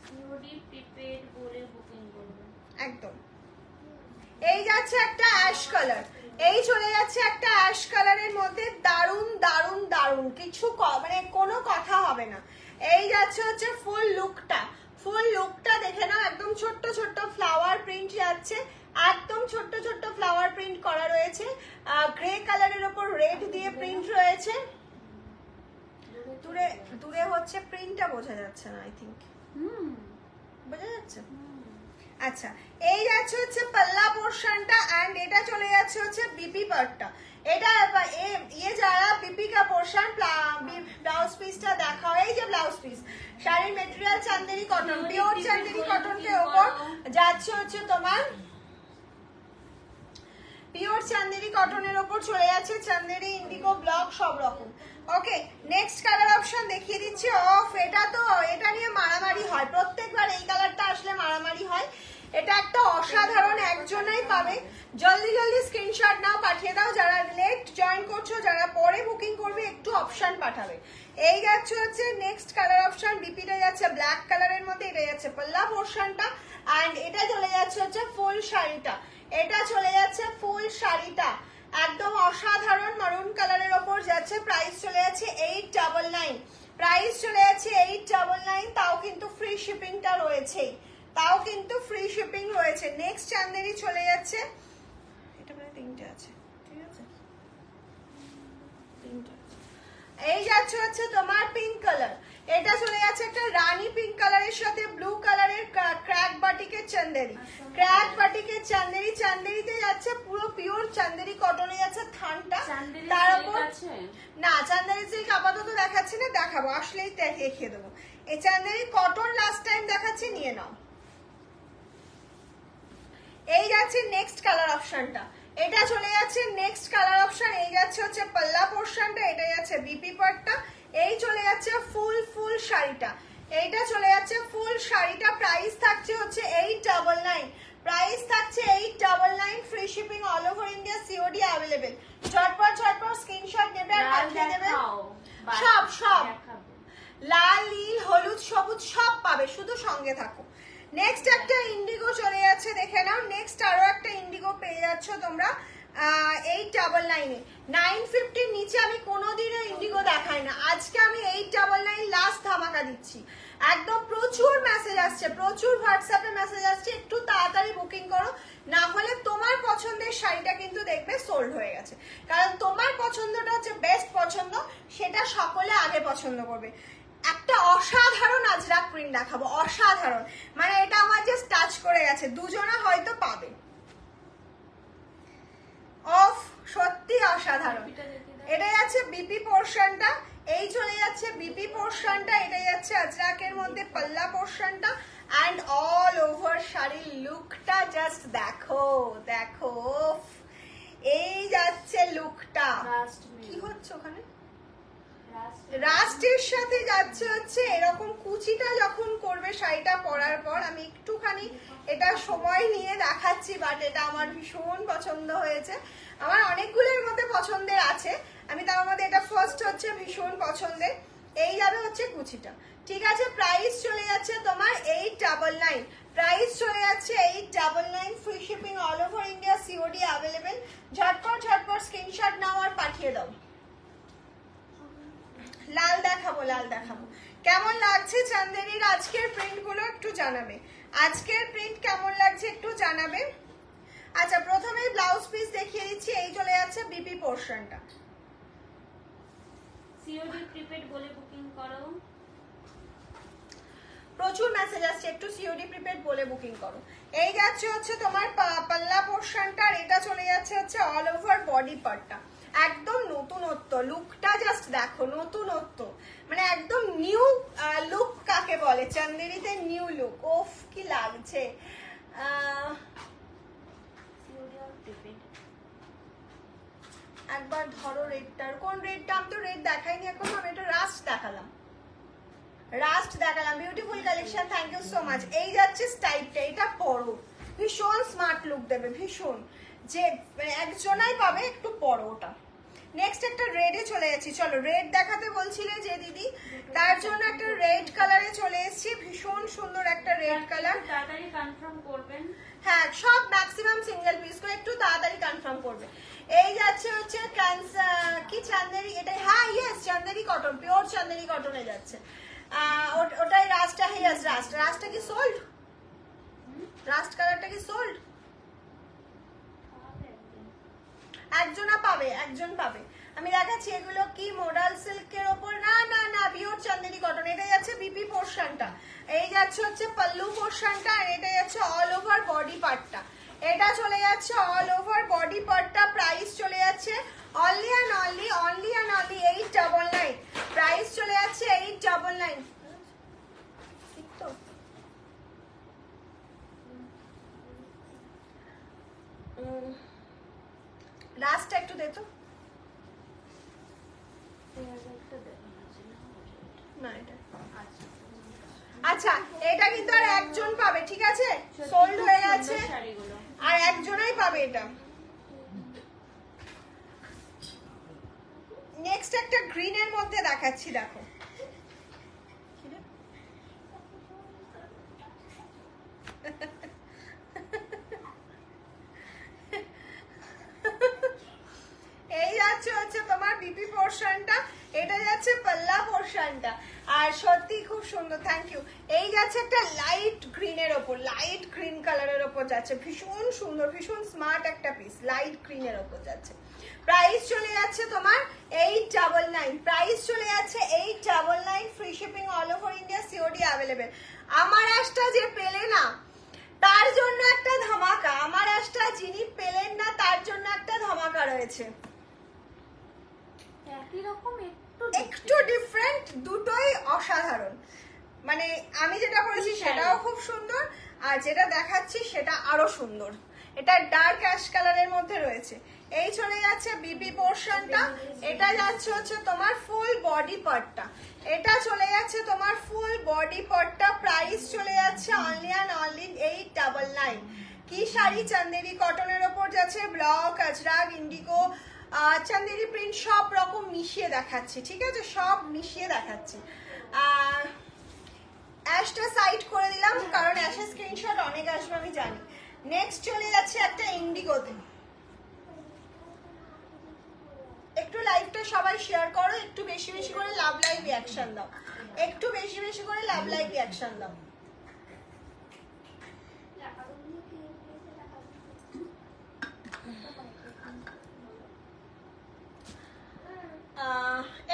সিওডি প্রিপেড বলে বুকিং করবে
একদম। এই যাচ্ছে একটা অ্যাশ কালার, এই চলে যাচ্ছে একটা অ্যাশ কালারের মধ্যে, দারুন দারুন দারুন, কিছু মানে কোনো কথা হবে না। এই যাচ্ছে হচ্ছে ফুল লুকটা, ফুল লুকটা দেখে নাও, একদম ছোট্ট ছোট্ট ফ্লাওয়ার প্রিন্ট যাচ্ছে, একদম ছোট্ট ছোট্ট ফ্লাওয়ার প্রিন্ট করা রয়েছে, গ্রে কালারের ওপর রেড দিয়ে প্রিন্ট রয়েছে। দূরে দূরে হচ্ছে প্রিন্টটা বোঝা যাচ্ছে না, আই থিঙ্ক বোঝা যাচ্ছে। আচ্ছা, এই যাচ্ছে হচ্ছে পাল্লা পোর্শনটা, এন্ড এটা চলে যাচ্ছে হচ্ছে বিপি পার্টটা। এটা ইয়ে যারা ইন্ডিকা পোর্শন, ব্লাউজ পিসটা দেখাও, এই যে ব্লাউজ পিস, শাড়ির material Chanderi cotton, pure Chanderi কটনকে ওপর যাচ্ছে হচ্ছে তোমার পিওর চান্দেরি কটনের ওপর চলে যাচ্ছে চান্দেরি ইন্ডিগো ব্লক সব রকম। ওকে, নেক্সট কালার অপশন দেখিয়ে দিচ্ছি। অফ, এটা নিয়ে মারামারি হয় প্রত্যেকবার, এই কালারটা আসলে মারামারি হয়। এটা একটা অসাধারণ, একজনই পাবে, জলদি জলদি স্ক্রিনশট নাও, পাঠিয়ে দাও। যারা লেট জয়েন করছো, যারা পরে বুকিং করবে একটু অপশন পাঠাবে। এই যাচ্ছে হচ্ছে নেক্সট কালার অপশন, বিপিটা যাচ্ছে ব্ল্যাক কালারের মধ্যে, এটা যাচ্ছে পাল্লা পোর্শনটা, এন্ড এটা চলে যাচ্ছে হচ্ছে ফুল শাড়িটা, এটা চলে যাচ্ছে ফুল শাড়িটা একদম অসাধারণ মারুন কালারের ওপর যাচ্ছে। প্রাইস চলে যাচ্ছে 899, প্রাইস চলে যাচ্ছে 899, তাও কিন্তু ফ্রি শিপিংটা রয়েছে, তাও কিন্তু ফ্রি শিপিং রয়েছে। নেক্সট চান্দেরি চলে যাচ্ছে, এটা মানে তিনটে আছে, ঠিক আছে, তিনটে আছে। এই যাচ্ছে হচ্ছে তোমার পিঙ্ক কালার, এটা চলে যাচ্ছে একটা রানী পিঙ্ক কালারের সাথে ব্লু কালারের ক্র্যাক বাটিকের চান্দেরি, ক্র্যাক বাটিকের চান্দেরি, চান্দেরিতে যাচ্ছে পুরো পিওর চান্দেরি কটনে যাচ্ছে থানটা, তার উপর না চান্দেরি সিল্ক আপাতত দেখাচ্ছি না, দেখাবো আসলেই দেখিয়ে দেবো। এই চান্দেরি কটন লাস্ট টাইম দেখাচ্ছি, নিয়ে নাও। এই যাচ্ছে নেক্সট কালার অপশনটা, এটা চলে যাচ্ছে নেক্সট কালার অপশন, এই যাচ্ছে হচ্ছে পাল্লা পোর্শনটা, এটা যাচ্ছে বিপি পার্টটা, এই চলে যাচ্ছে ফুল শাড়িটা, এইটা চলে যাচ্ছে ফুল শাড়িটা। প্রাইস থাকছে হচ্ছে 899, প্রাইস থাকছে 899, free shipping all over India, COD available. ঝটপট স্ক্রিনশট নেবে আর পাঠিয়ে দেবে, সব লাল নীল হলুদ সবুজ সব পাবে, শুধু সঙ্গে থাকো। নেক্সট একটা ইন্ডিগো চলে যাচ্ছে, দেখে নাও। নেক্সট আরো একটা ইন্ডিগো পেয়ে যাচ্ছ তোমরা 899 950 নিচে আমি কোনোদিনও ইন্ডিগো দেখাই না, আজকে আমি 899 লাস্ট ধামাকা দিচ্ছি। একদম প্রচুর মেসেজ আসছে, প্রচুর হোয়াটসঅ্যাপে মেসেজ আসছে, একটু তাড়াতাড়ি বুকিং করো, না হলে তোমার পছন্দের শাড়িটা কিন্তু দেখবে সোল্ড হয়ে গেছে। কারণ তোমার পছন্দটা হচ্ছে বেস্ট পছন্দ, সেটা সকলে আগে পছন্দ করবে। একটা অসাধারণ আজরাক প্রিন্ট দেখাবো, অসাধারণ, মানে এটা আমার জাস্ট টাচ করে গেছে, দুজনা হয়তো পাবে। অফ, সত্যি অসাধারণ। এটা যাচ্ছে বিপি পোর্শনটা, এই চলে যাচ্ছে বিপি পোর্শনটা, এটা যাচ্ছে আজরাকের মধ্যে পাল্লা পোর্শনটা, এন্ড অল ওভার শাড়ির লুকটা জাস্ট দেখো, এই যাচ্ছে লুকটা। কি হচ্ছে ওখানে? রাস্টের সাথে যাচ্ছে হচ্ছে এরকম কুচিটা যখন করবে শাড়িটা পরার পর, আমি একটুখানি এটা সময় নিয়ে দেখাচ্ছি, বাট এটা আমার ভীষণ পছন্দ হয়েছে। আমার অনেকগুলোর মধ্যে পছন্দের আছে, আমি তার মধ্যে এটা ফার্স্ট হচ্ছে ভীষণ পছন্দের। এই যাবে হচ্ছে কুচিটা, ঠিক আছে। প্রাইস চলে যাচ্ছে তোমার 899, প্রাইস চলে যাচ্ছে 899, free shipping all over India, COD available. ঝটপট স্ক্রিনশট নাও আর পাঠিয়ে দাও। লাল দেখাবো, কেমন লাগছে চান্দেরির আজকের প্রিন্ট গুলো একটু জানাবে, আজকের প্রিন্ট কেমন লাগছে একটু জানাবে। আচ্ছা, প্রথমেই ব্লাউজ পিস দেখিয়ে দিচ্ছি, এই চলে যাচ্ছে বিপি পোর্শনটা,
সিওডি প্রিপেড বলে বুকিং করো,
প্রচুর মেসেজ আসছে, একটু সিওডি প্রিপেড বলে বুকিং করো। এই যাচ্ছে হচ্ছে তোমার পাল্লা পোর্শনটা, আর এটা চলে যাচ্ছে হচ্ছে অল ওভার বডি পার্টটা, একদম নতুনত্ব, লুকটা জাস্ট দেখো, নতুনত্ব, মানে একদম নিউ লুক কাকে বলে, চান্দেরিতে নিউ লুক। ওফ, কি লাগছে। একবার ধরো রেডটার, কোন রেডটা? আমি তো রেড দেখাইনি এখন, আমি এটা রাস্ট দেখালাম, beautiful collection, thank you so much. এই যাচ্ছে স্টাইপটা, এটা পরো, ভীষণ স্মার্ট লুক দেবে, ভীষণ, যে একজনাই পাবে, একটু পরো ওটা। নেক্সট একটা রেডে চলে যাচ্ছি, চলো রেড দেখাতে বলছিলে যে দিদি, তার জন্য একটা রেড কালারে চলে এসেছি, ভীষণ সুন্দর একটা রেড কালার।
তাড়াতাড়ি কনফার্ম করবেন,
হ্যাঁ সব ম্যাক্সিমাম সিঙ্গেল পিস করে, একটু তাড়াতাড়ি কনফার্ম করবে। এই যাচ্ছে হচ্ছে কি চান্দেরি, এটা হ্যাঁ yes Chanderi cotton, pure Chanderi কটনে যাচ্ছে, ওটাই রাস্টটা। হিয়াস রাস্টটা কি সোল্ড? রাস্ট কালারটা কি সোল্ড? একজন পাবে। আমি দেখাচ্ছি এগুলো কি মোডাল সিল্কের ওপর, না পিওর চান্দেরি কটন। এটা যাচ্ছে বিপি পোর্শনটা, এই যাচ্ছে হচ্ছে পাল্লু পোর্শনটা, আর এটা যাচ্ছে অল ওভার বডি পার্টটা, এটা চলে যাচ্ছে অল ওভার বডি পার্টটা। প্রাইস চলে যাচ্ছে অনলি অ্যান্ড অনলি না এটা
আচ্ছা
আচ্ছা, এটা কিন্তু আর একজন পাবে, ঠিক আছে, সোল্ড হয়ে গেছে,
শাড়িগুলো
আর একজনই পাবে এটা। নেক্সট একটা গ্রিনের মধ্যে দেখাচ্ছি, দেখো এই যাচ্ছে হচ্ছে তোমার বিপি পোর্শনটা, এটা যাচ্ছে পাল্লা পোর্শনটা, আর সত্যি খুব সুন্দর, থ্যাংক ইউ। এই যাচ্ছে একটা লাইট গ্রিনের ওপর, লাইট গ্রিন কালারের ওপর যাচ্ছে, ভীষণ সুন্দর, ভীষণ স্মার্ট একটা পিস, লাইট গ্রিনের ওপর যাচ্ছে। প্রাইস চলে যাচ্ছে তোমার 899, প্রাইস চলে যাচ্ছে 899, free shipping all over India, COD available. আমার আসটা যে পেলে না তার জন্য একটা ধামাকা, আমার আসটা যিনি পেলেন না তার জন্য একটা ধামাকা রয়েছে।
একই রকম
একটু ডিফারেন্ট, দুটোই অসাধারণ। মানে আমি যেটা পরেছি সেটাও খুব সুন্দর, আর যেটা দেখাচ্ছি সেটা আরো সুন্দর। এটা ডার্ক অ্যাশ কালারের মধ্যে রয়েছে। এই চলে যাচ্ছে বিপি পোর্শনটা, এটা যাচ্ছে হচ্ছে তোমার ফুল বডি পার্টটা, এটা চলে যাচ্ছে তোমার ফুল বডি পার্টটা। প্রাইস চলে যাচ্ছে অনলি অ্যান্ড অনলি 899। কি শাড়ি, চান্দেরি কটনের ওপর যাচ্ছে, block, Ajrak, Indigo, Chanderi print সব রকম মিশিয়ে দেখাচ্ছি, ঠিক আছে, সব মিশিয়ে দেখাচ্ছি। অ্যাশটা সাইড করে দিলাম কারণ অ্যাশের স্ক্রিনশট অনেক আসবে আমি জানি। নেক্সট চলে যাচ্ছে একটা ইন্ডিগোতে। একটু লাইভটা সবাই শেয়ার করো, একটু বেশি বেশি করে লাভ লাইভ রিয়াকশন দাও, একটু বেশি বেশি করে লাভ লাইভ রিয়াকশন দাও।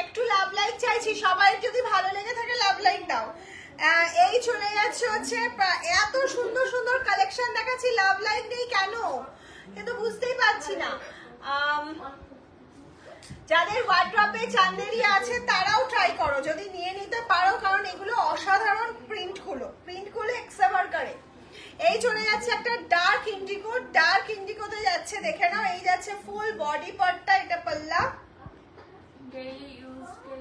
একটু লাভ লাইক চাইছি, সবাই যদি ভালো লেগে থাকে লাভ লাইক দাও। এই চলে যাচ্ছে হচ্ছে এত সুন্দর সুন্দর কালেকশন দেখাচ্ছি, লাভ লাইক নেই কেন কিন্তু বুঝতেই পারছি না। যাদের ওয়ার্ড্রপে চান্দেরি আছে তারাও ট্রাই করো যদি নিয়ে নিতে পারো, কারণ এগুলো অসাধারণ প্রিন্টগুলো এক্সেভার করে। এই চলে যাচ্ছে একটা ডার্ক ইন্ডিগো, ডার্ক ইন্ডিগোতে যাচ্ছে, দেখে নাও। এই যাচ্ছে ফুল বডি পার্টটা, এটা পাল্লা।
डेली यूज के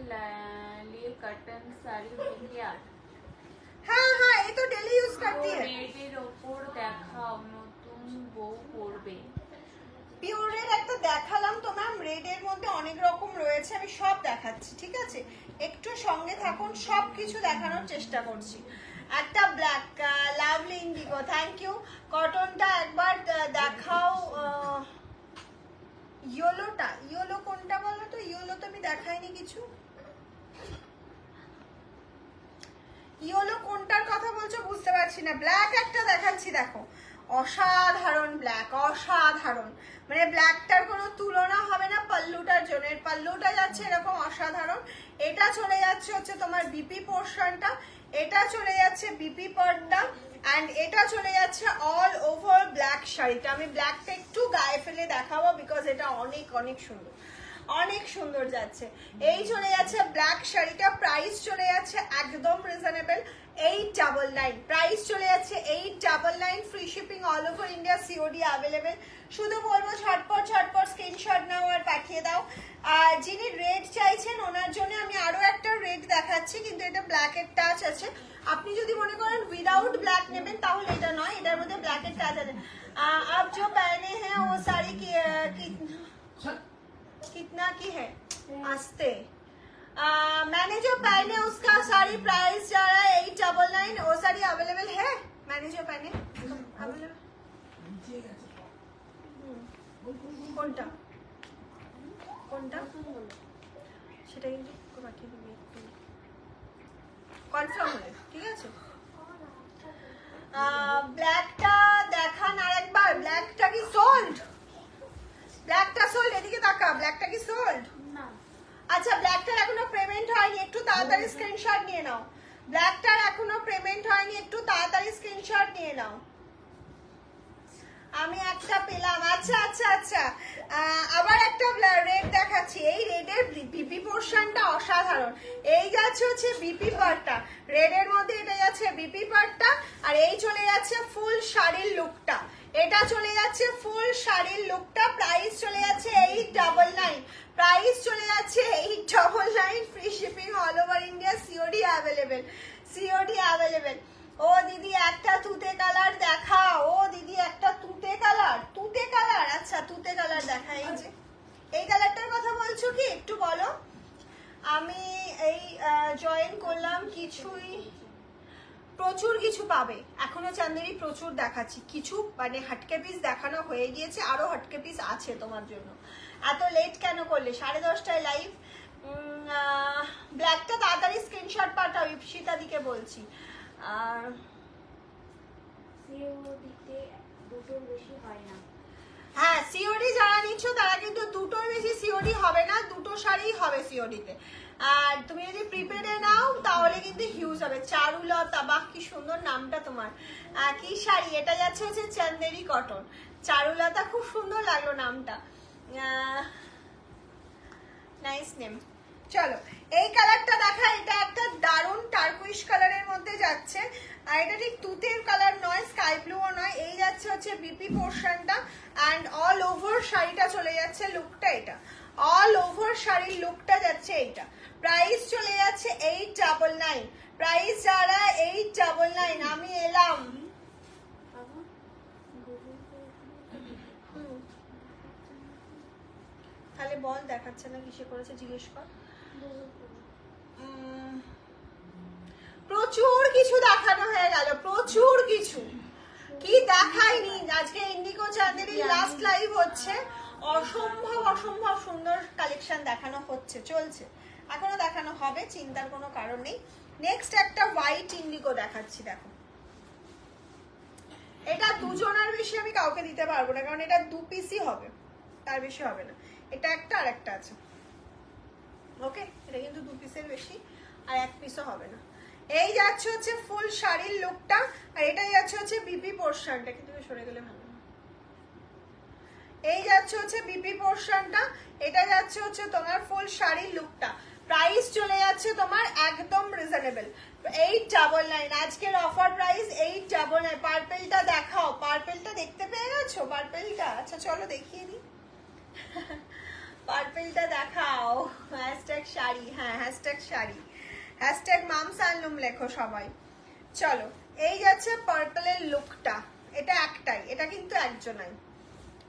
लिए कटन साड़ी होगी আর
হ্যাঁ হ্যাঁ, এই তো ডেলি ইউজ করতে হয়।
রেডের ওপর দেখাও, নতুন বউ পরবে।
পিওরের একটা দেখালাম তো ম্যাম, রেডের মধ্যে অনেক রকম রয়েছে, আমি সব দেখাচ্ছি, ঠিক আছে, একটু সঙ্গে থাকুন, সব কিছু দেখানোর চেষ্টা করছি। একটা black, lovely indigo, thank you. কটনটা একবার দেখাও। ইয়েলোটা, ইয়েলো কোনটা বলো তো, ইয়েলো তো আমি দেখাইনি কিছু। ইয়েলো কোনটার কথা বলছো বুঝতে পারছি না। ব্ল্যাক একটা দেখাচ্ছি, দেখো, অসাধারণ ব্ল্যাক, অসাধারণ, মানে ব্ল্যাকটার কোনো তুলনা হবে না পাল্লুটার জন্য। এর পাল্লুটা যাচ্ছে এরকম অসাধারণ। এটা চলে যাচ্ছে হচ্ছে তোমার বিপি পোর্শনটা, এটা চলে যাচ্ছে বিপি পার্টটা, অ্যান্ড এটা চলে যাচ্ছে অল ওভার ব্ল্যাক শাড়িটা। আমি ব্ল্যাকটা একটু গায়ে ফেলে দেখাবো বিকজ এটা অনেক অনেক সুন্দর, অনেক সুন্দর যাচ্ছে। এই চলে যাচ্ছে ব্ল্যাক শাড়িটা, প্রাইস চলে যাচ্ছে একদম রিজনেবল 899, প্রাইস চলে যাচ্ছে 899, free shipping all over India, COD available. শুধু বলবো ঝটপট ঝটপট স্ক্রিনশট নাও আর পাঠিয়ে দাও। আর যিনি রেড চাইছেন ওনার জন্য আমি আরো একটা রেড দেখাচ্ছি, কিন্তু এটা ব্ল্যাকের টাচ আছে। আপনি যদি মনে করেন উইদাউট ব্ল্যাক নেবেন তাহলে এটা নয়, এটার মধ্যে ব্ল্যাকের টাচ আছে। আপ जो पहने हैं वो साड़ी कितना की है आस्ते। मैंने जो पहने उसका साड़ी प्राइस जा रहा है 899। वो साड़ी अवेलेबल है, मैंने जो पहने अवेलेबल। কোনটা কোনটা সেটা কিন্তু পাঠিয়ে দিবি কনফার্ম হলে, ঠিক আছে। ব্ল্যাকটা দেখান আরেকবার। ব্ল্যাকটা কি সোল্ড? ব্ল্যাকটা সোল্ড, এদিকে তাকা, ব্ল্যাকটা কি সোল্ড?
না,
আচ্ছা, ব্ল্যাকটার এখনো পেমেন্ট হয়নি, একটু তাড়াতাড়ি স্ক্রিনশট নিয়ে নাও। ব্ল্যাকটার এখনো পেমেন্ট হয়নি, একটু তাড়াতাড়ি স্ক্রিনশট নিয়ে নাও। আমি একটা পেলাম, আচ্ছা আচ্ছা আচ্ছা। আবার একটা রেড দেখাচ্ছি। এই রেডের বিপি পোর্শনটা অসাধারণ। এই যাচ্ছে হচ্ছে বিপি পার্টটা, রেডের মধ্যে এটা যাচ্ছে বিপি পার্টটা, আর এই চলে যাচ্ছে ফুল শাড়ির লুকটা। এটা চলে যাচ্ছে ফুল শাড়ির লুকটা, প্রাইস চলে যাচ্ছে 899, প্রাইস চলে যাচ্ছে 899, free shipping all over India, COD available, COD available. ও দিদি একটা তুতে কালার দেখাও, ও দিদি একটা তুতে কালার, তুতে কালার, আচ্ছা তুতে কালার দেখা। এই যে এই কালারটার কথা বলছো কি একটু বলো। আমি এই জয়েন করলাম, কিছুই প্রচুর কিছু পাবে এখনো চান্দেরি, প্রচুর দেখাচ্ছি কিছু, মানে হটকে পিস দেখানো হয়ে গিয়েছে, আরো হটকে পিস আছে তোমার জন্য। এত লেট কেন করলে? 10:30টায় লাইভ। ব্ল্যাকটা তাড়াতাড়ি স্ক্রিনশট পাঠাও, ইপসিতা দিকে বলছি। আর
সিওডিতে দুটোর বেশি হয় না।
হ্যাঁ, সিওডি যারা নিচ্ছ তারা কিন্তু দুটোর বেশি সিওডি হবে না, দুটো শাড়ি হবে সিওডিতে। আর তুমি যদি প্রিপেডে নাও তাহলে কিন্তু হিউজ হবে। চারুলতা, বাহ কি সুন্দর নামটা তোমার। কি শাড়ি এটা? যাচ্ছে হচ্ছে চান্দেরি কটন। চারুলতা, খুব সুন্দর লাগলো নামটা, নাইস নেম। চলো এই কালারটা দেখা, এটা একটা দারুণ টার্কুইশ কালারের মধ্যে যাচ্ছে, আর এটা ঠিক তুতের কালার নয়, স্কাই ব্লুও নয়। এই যাচ্ছে হচ্ছে বিপি পোর্শনটা, অ্যান্ড অল ওভার শাড়িটা চলে যাচ্ছে লুকটা, এটা অল ওভার শাড়ির লুকটা যাচ্ছে এইটা। প্রাইস চলে যাচ্ছে 899, প্রাইস যারা 899। আমি এলাম। তাহলে বল দেখাচ্ছে না, কিসে করেছে জিজ্ঞেস কর। প্রচুর কিছু দেখানো হয়ে গেল, প্রচুর কিছু, কি দেখাইনি। আজকে ইন্ডিগো চাঁদেরই লাস্ট লাইভ হচ্ছে, অসম্ভব অসম্ভব সুন্দর কালেকশন দেখানো হচ্ছে, চলছে, এখনো দেখানো হবে, চিন্তার কোনো কারণ নেই। নেক্সট একটা হোয়াইট ইন্ডিগো দেখাচ্ছি, দেখো এটা দুজনের বেশি আমি কাউকে দিতে পারবো না, কারণ এটা 2 পিসই হবে, তার বেশি হবে না। এটা একটা আর একটা আছে, ওকে, এটা কিন্তু 2 পিসের বেশি, আর 1 পিসও হবে না। এই যাচ্ছে হচ্ছে ফুল শাড়ির লুকটা, আর এটাই যাচ্ছে হচ্ছে বিপি পোর্শনটা, কিন্তু সরে গেলে ভালো। এই যাচ্ছে হচ্ছে বিপি পোর্শনটা, এটা যাচ্ছে হচ্ছে তোমার ফুল শাড়ির লুকটা। প্রাইস চলে যাচ্ছে তোমার একদম রিজনেবল, 899। আজকের অফার প্রাইস 899। পার্পেলটা দেখাও, পার্পেলটা দেখতে পেয়ে গেছো? পার্পেলটা আচ্ছা চলো দেখিয়ে দিই। পার্পেলটা দেখাও, হ্যাশট্যাগ শাড়ি, হ্যাঁ হ্যাশট্যাগ শাড়ি, হ্যাশট্যাগ মামস আনলুম লেখো সবাই। চলো এই যাচ্ছে পার্পেলের লুকটা, এটা একটাই, এটা কিন্তু একজনাই,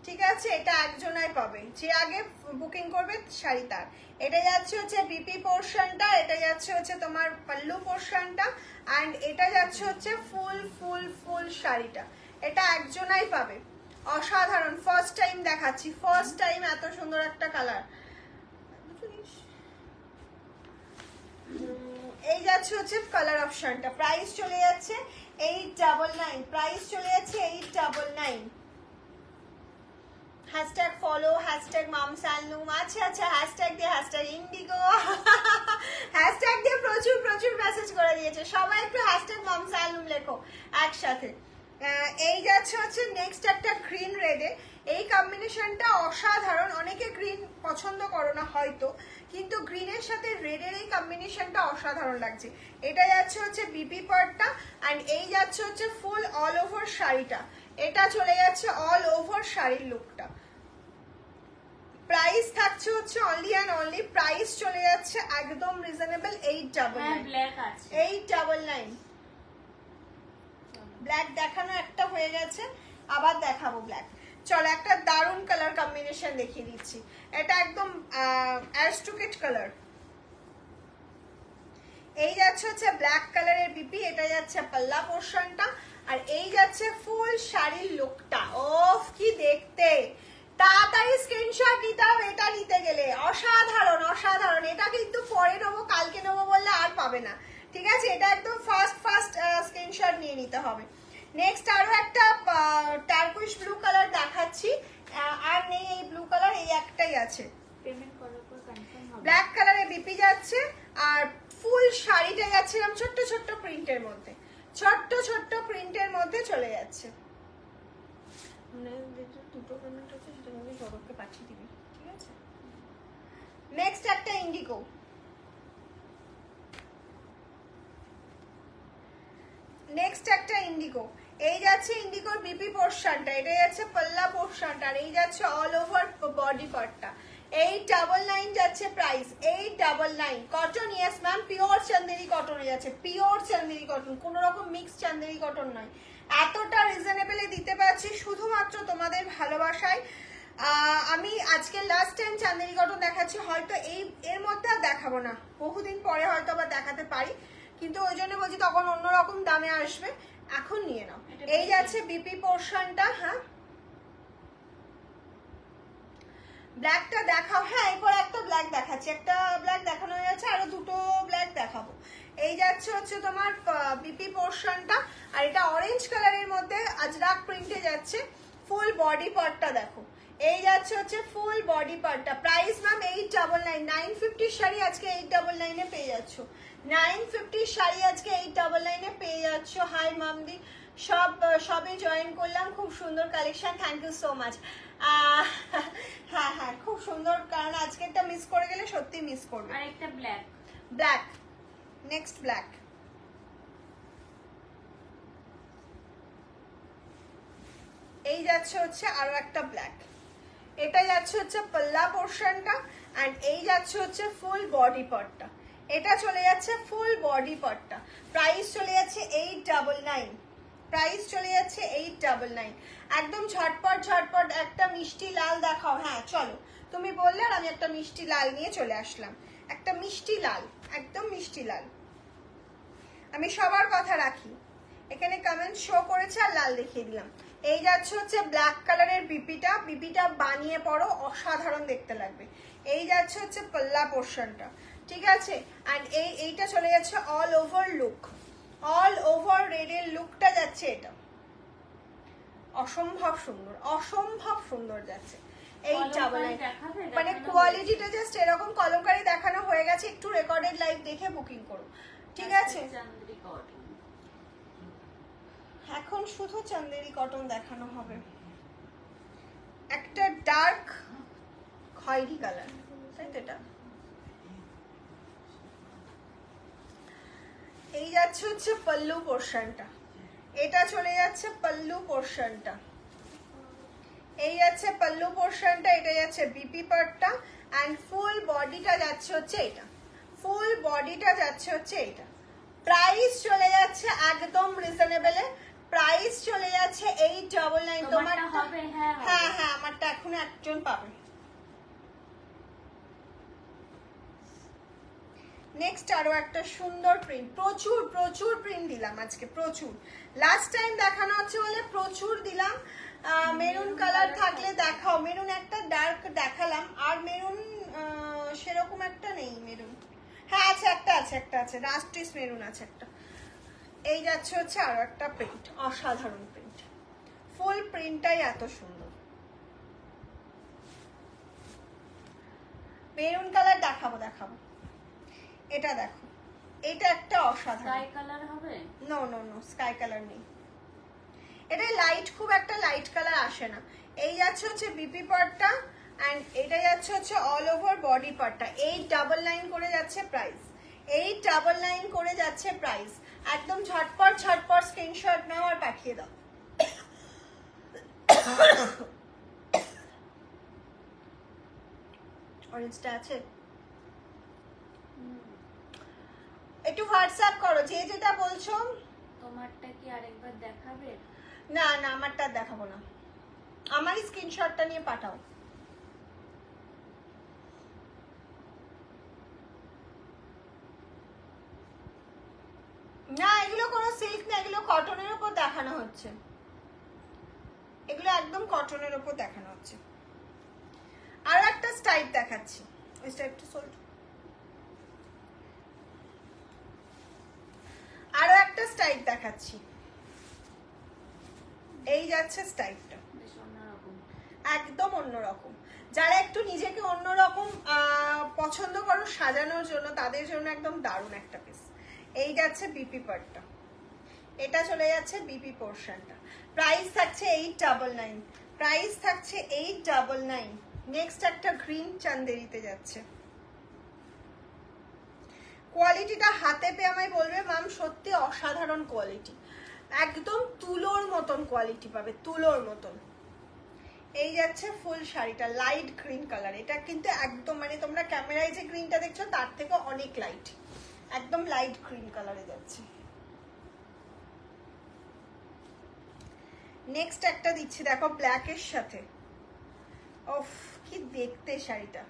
ঠিক আছে, এটা একজনাই পাবে, যে আগে বুকিং করবে শাড়ি তার। এটা যাচ্ছে হচ্ছে বিপি পোর্শনটা, এটা যাচ্ছে হচ্ছে তোমার পাল্লু পোর্শনটা, অ্যান্ড এটা যাচ্ছে হচ্ছে ফুল ফুল ফুল শাড়িটা, এটা একজনাই পাবে। অসাধারণ, ফার্স্ট টাইম দেখাচ্ছি, ফার্স্ট টাইম এত সুন্দর একটা কালার। এই যাচ্ছে হচ্ছে কালার অপশনটা, প্রাইস চলে যাচ্ছে 899, প্রাইস চলে যাচ্ছে 899। হ্যাশট্যাগ ফলো, হ্যাশট্যাগ মামসালনুম, আচ্ছা আচ্ছা, হ্যাশট্যাগ দিয়ে, হ্যাশট্যাগ ইন্ডিগো, হ্যাশট্যাগ দিয়ে প্রচুর প্রচুর মেসেজ করে দিয়েছে সবাই, একটু হ্যাশট্যাগ মামসালনুম লেখো একসাথে। এই যাচ্ছে হচ্ছে নেক্সট একটা গ্রিন রেডে, এই কম্বিনেশনটা অসাধারণ। অনেকে গ্রিন পছন্দ করো না হয়তো, কিন্তু গ্রিনের সাথে রেডের এই কম্বিনেশনটা অসাধারণ লাগছে। এটা যাচ্ছে হচ্ছে বিপি পার্টটা, অ্যান্ড এই যাচ্ছে হচ্ছে ফুল অল ওভার শাড়িটা, এটা চলে যাচ্ছে অল ওভার শাড়ির লুকটা। প্রাইস থাকছে হচ্ছে অনলি অ্যান্ড অনলি, প্রাইস চলে যাচ্ছে একদম রিজনেবল, 899। ব্ল্যাক দেখানো একটা হয়ে গেছে, আবার দেখাবো ব্ল্যাক। চলো একটা দারুণ কালার কম্বিনেশন দেখিয়ে দিচ্ছি, এটা একদম অ্যাস্ট্রোকেট কালার। এই যাচ্ছে হচ্ছে ব্ল্যাক কালারের বিপি, এটা যাচ্ছে পাল্লা পোর্শনটা, আর এই যাচ্ছে ফুল শাড়ির লুকটা। ওফ কি দেখতে, তাড়াতাড়ি স্ক্রিনশট নিতে হবে এটা নিতে গেলে, অসাধারণ অসাধারণ। এটা কিন্তু পরে নেবো, কালকে নেবো বললে আর পাবে না, ঠিক আছে, এটা একদম ফার্স্ট স্ক্রিনশট নিয়ে নিতে হবে। নেক্সট আরো একটা টার্কুইশ ব্লু কালার দেখাচ্ছি, আর নেই এই ব্লু কালার, এই একটাই আছে।
পেমেন্ট করার পর কনফার্ম হবে।
ব্ল্যাক কালারে বিপি যাচ্ছে, আর ফুল শাড়িটা যাচ্ছে এরকম ছোট্ট ছোট্ট প্রিন্টের মধ্যে, ছোট্ট ছোট্ট প্রিন্টের মধ্যে চলে যাচ্ছে। দুটো পেমেন্ট হচ্ছে, সেটা আমি সৌরভকে পাঠিয়ে দিবি, ঠিক আছে। নেক্সট একটা ইন্ডিগো, নেক্সট একটা ইন্ডিগো, এই যাচ্ছে ইন্ডিগোর বিপি পোর্শনটা, এটা যাচ্ছে পাল্লা পোর্শনটা, আর এই যাচ্ছে অল ওভার বডি পার্টটা। 899 যাচ্ছে price, 899। Cotton, yes ma'am, pure Chanderi কটনে যাচ্ছে, পিওর চান্দেরি কটন, কোনো রকম মিক্স চান্দেরি কটন নয়। এতটা রিজনেবলে দিতে পারছি শুধুমাত্র তোমাদের ভালোবাসায়। আমি আজকে লাস্ট টাইম চান্দেরি কটন দেখাচ্ছি, হয়তো এর মধ্যে আর দেখাবো না, বহুদিন পরে হয়তো আবার দেখাতে পারি, কিন্তু ওই জন্য বলছি তখন অন্যরকম দামে আসবে, এখন নিয়ে নাও। এই যাচ্ছে বিপি পোর্শনটা। হ্যাঁ, ব্ল্যাকটা দেখাও। হ্যাঁ, এরপর একটা ব্ল্যাক দেখাচ্ছি, একটা ব্ল্যাক দেখানো হয়ে যাচ্ছে, আরো দুটো ব্ল্যাক দেখাবো। এই যাচ্ছে হচ্ছে তোমার বিপি পোর্শনটা, আর এটা অরেঞ্জ কালারের মধ্যে আজরাক প্রিন্টে যাচ্ছে। ফুল বডি পার্টটা দেখো, এই যাচ্ছে হচ্ছে ফুল বডি পার্টটা। Price ma'am 899। 950 শাড়ি আজকে 899 এ পেয়ে যাচ্ছ, 950 শাড়ি আজকে 899 এ পেয়ে যাচ্ছ। হাই মামদি, সবে জয়েন করলাম, খুব সুন্দর collection, thank you so much. হ্যাঁ হ্যাঁ, খুব সুন্দর, কারণ আজকেরটা মিস করে গেলে সত্যি মিস করবে।
আর একটা ব্ল্যাক,
ব্ল্যাক, নেক্সট ব্ল্যাক। এই যাচ্ছে হচ্ছে আরো একটা ব্ল্যাক, এটা যাচ্ছে হচ্ছে পাল্লা পোর্শনটা, এন্ড এই যাচ্ছে হচ্ছে ফুল বডি পার্টটা, এটা চলে যাচ্ছে ফুল বডি পার্টটা। প্রাইস চলে যাচ্ছে 899, প্রাইস চলে যাচ্ছে 899। একদম ঝটপট ঝটপট একটা মিষ্টি লাল দেখাও। হ্যাঁ চলো, তুমি বললে আর আমি একটা মিষ্টি লাল নিয়ে চলে আসলাম, একটা মিষ্টি লাল, একদম মিষ্টি লাল। আমি সবার কথা রাখি, এখানে কমেন্ট শো করেছে আর লাল দেখিয়ে দিলাম। এই যাচ্ছে হচ্ছে ব্ল্যাক কালারের বিপিটা, বিপিটা বানিয়ে পড়ো, অসাধারণ দেখতে লাগবে। এই যাচ্ছে হচ্ছে পাল্লা পোর্শনটা, ঠিক আছে। অ্যান্ড এইটা চলে যাচ্ছে all over look, all over রেডের লুকটা যাচ্ছে, এটা অসম্ভব সুন্দর, অসম্ভব সুন্দর যাচ্ছে। এইটা বলে মানে কোয়ালিটিটা জাস্ট এরকম, কলমকারি দেখানো হয়ে গেছে, একটু রেকর্ডেড লাইভ দেখে বুকিং করো, ঠিক আছে। এখন শুধু চান্দেরি কটন দেখানো হবে। একটা ডার্ক খয়েরি কালার, তাই তো এটা। এই যাচ্ছে হচ্ছে পল্লু পোর্শনটা, এটা চলে যাচ্ছে পল্লু পোর্শনটা, এই যাচ্ছে পল্লু পোর্শনটা, এটা যাচ্ছে বিপি পার্টটা, এন্ড ফুল বডিটা যাচ্ছে হচ্ছে এটা, ফুল বডিটা যাচ্ছে হচ্ছে এটা। প্রাইস চলে যাচ্ছে একদম রিজনেবলে, প্রাইস চলে যাচ্ছে 899। তোমারটা
হবে? হ্যাঁ
হ্যাঁ, আমারটা এখনো একজন পাবে। নেক্সট আরো একটা সুন্দর প্রিন্ট, প্রচুর প্রচুর প্রিন্ট দিলাম আজকে, প্রচুর। লাস্ট টাইম দেখানো হচ্ছে বলে প্রচুর দিলাম। মেরুন কালার থাকলে দেখাও, মেরুন একটা ডার্ক দেখালাম, আর মেরুন সেরকম একটা নেই মেরুন। হ্যাঁ আছে, একটা আছে রাস্টিস মেরুন আছে একটা। এই যাচ্ছে হচ্ছে আরো একটা প্রিন্ট, অসাধারণ প্রিন্ট, ফুল প্রিন্টটাই এত সুন্দর। মেরুন কালার দেখাবো, এটা দেখো, এটা একটা অসাধারণ।
স্কাই কালার হবে?
No no no, sky colour নেই, এটা লাইট, খুব একটা লাইট কালার আসে না। এই যাচ্ছে হচ্ছে বিপি পার্টটা, এন্ড এটা যাচ্ছে হচ্ছে অল ওভার বডি পার্টটা। 899 করে যাচ্ছে প্রাইস, 899 করে যাচ্ছে প্রাইস। একদম ঝটপট ঝটপট স্ক্রিনশট নাও আর পাঠিয়ে দাও। অরেঞ্জটা আছে, একটু হোয়াটসঅ্যাপ করো যে যেটা বলছো।
তোমারটা কি আরেকবার দেখাবে?
না না, আমারটা দেখাবো না, আমারই স্ক্রিনশটটা নিয়ে পাঠাও। না, এগুলো কোনো সিল্ক না, এগুলো কটনের উপর দেখানো হচ্ছে, এগুলো একদম কটনের উপর দেখানো হচ্ছে। আর একটা স্টাইপ দেখাচ্ছি, ওই স্টাইপটা সোল্ড। আরো একটা স্টাইপ দেখাচ্ছি, এই যাচ্ছে স্টাইপটা, একদম অন্যরকম। যারা একটু নিজেকে অন্যরকম পছন্দ করো সাজানোর জন্য, তাদের জন্য একদম দারুণ একটা পিস। এই যাচ্ছে বিপি পার্টটা, এটা চলে যাচ্ছে বিপি পোর্শনটা। প্রাইস থাকছে 899, প্রাইস থাকছে 899। নেক্সট একটা গ্রিন চান্দেরিতে যাচ্ছে। কোয়ালিটিটা হাতে পেয়ে আমায় বলবে ম্যাম সত্যি অসাধারণ কোয়ালিটি, একদম তুলোর মতন কোয়ালিটি পাবে, তুলোর মতন। এই যাচ্ছে ফুল শাড়িটা লাইট গ্রিন কালার, এটা কিন্তু একদম মানে তোমরা ক্যামেরায় যে গ্রিনটা দেখছো তার থেকে অনেক লাইট, একদম লাইট গ্রিন কালারে যাচ্ছে। নেক্সট একটা দিচ্ছি দেখো ব্ল্যাকের সাথে, ওফ কি দেখতে শাড়িটা।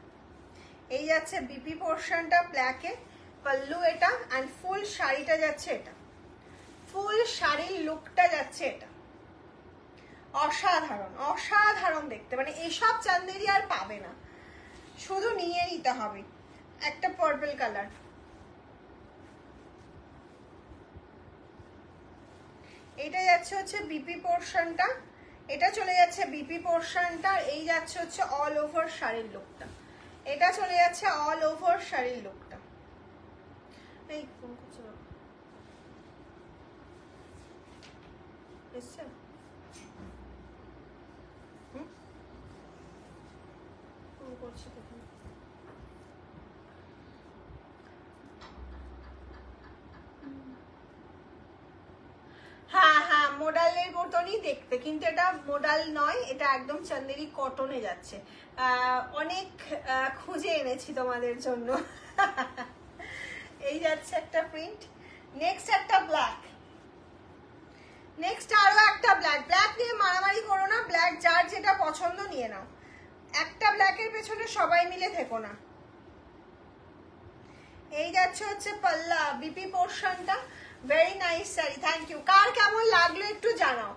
এই যাচ্ছে বিপি পোর্শনটা ব্ল্যাকে, পাল্লু এটা, অ্যান্ড ফুল শাড়িটা যাচ্ছে এটা, ফুল শাড়ির লুকটা যাচ্ছে এটা। অসাধারণ অসাধারণ দেখতে, মানে এসব চান্দেরি আর পাবে না, শুধু নিয়ে নিতে হবে। একটা পার্পল কালার, এটা যাচ্ছে হচ্ছে বিপি পোর্শনটা, এটা চলে যাচ্ছে বিপি পোর্শনটা, এই যাচ্ছে হচ্ছে অল ওভার শাড়ির লুকটা, এটা চলে যাচ্ছে অল ওভার শাড়ির লুকটা। এই কোন কিছু এসছে করছে দেখুন। হ্যাঁ হ্যাঁ মোডালের মতনই দেখতে, কিন্তু এটা মোডাল নয়, এটা একদম চান্দেরি কটনে যাচ্ছে। অনেক খুঁজে এনেছি তোমাদের জন্য। এই যাচ্ছে একটা প্রিন্ট। নেক্সট একটা ব্ল্যাক, নেক্সট আরো একটা ব্ল্যাক। ব্ল্যাক নিয়ে মারামারি করো না, ব্ল্যাক যার যেটা পছন্দ নিয়ে নাও, একটা ব্ল্যাকের পেছনে সবাই মিলে থেকো না। এই যাচ্ছে হচ্ছে পাল্লা বিপি পোর্শনটা, very nice sari, thank you. কার কেমন লাগলো একটু জানাও।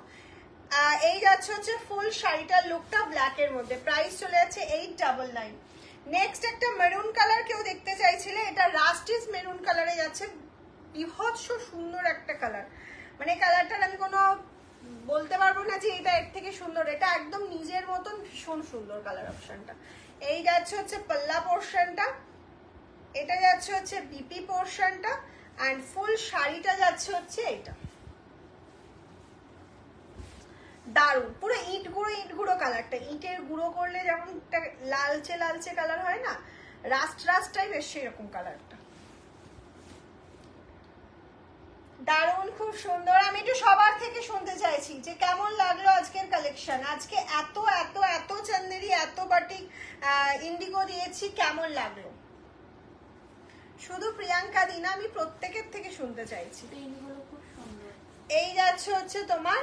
এই যাচ্ছে হচ্ছে ফুল শাড়িটার লুকটা ব্ল্যাকের মধ্যে, প্রাইস চলে যাচ্ছে 899। নেক্সট একটা মেরুন কালার কেউ দেখতে চাইছিলে, এটা রাস্টিস মেরুন কালারে যাচ্ছে, বিভৎস সুন্দর একটা কালার, মানে কালারটার আমি কোনো বলতে পারবো না যে এটা এর থেকে সুন্দর, এটা একদম নিজের মতন ভীষণ সুন্দর কালার অপশনটা। এই যাচ্ছে হচ্ছে পাল্লা পোর্শনটা, এটা যাচ্ছে হচ্ছে বিপি পোর্শনটা, অ্যান্ড ফুল শাড়িটা যাচ্ছে হচ্ছে এটা। দারুণ, পুরো ইট গুঁড়ো কালারটা, ইটের গুঁড়ো করলে যেমন লালচে লালচে কালার হয় না, রাস্ট রাস্ট টাইপের সেরকম কালারটা। দারুণ, খুব সুন্দর। আমি একটু সবার থেকে শুনতে চাইছি যে কেমন লাগলো আজকের কালেকশন। আজকে এত এত এত চান্দেরি, এত বাটিক ইন্ডিগো দিয়েছি, কেমন লাগলো? শুধু প্রিয়াঙ্কা দিনা, আমি প্রত্যেকের থেকে শুনতে চাইছি।
খুব সুন্দর।
এই যাচ্ছে হচ্ছে তোমার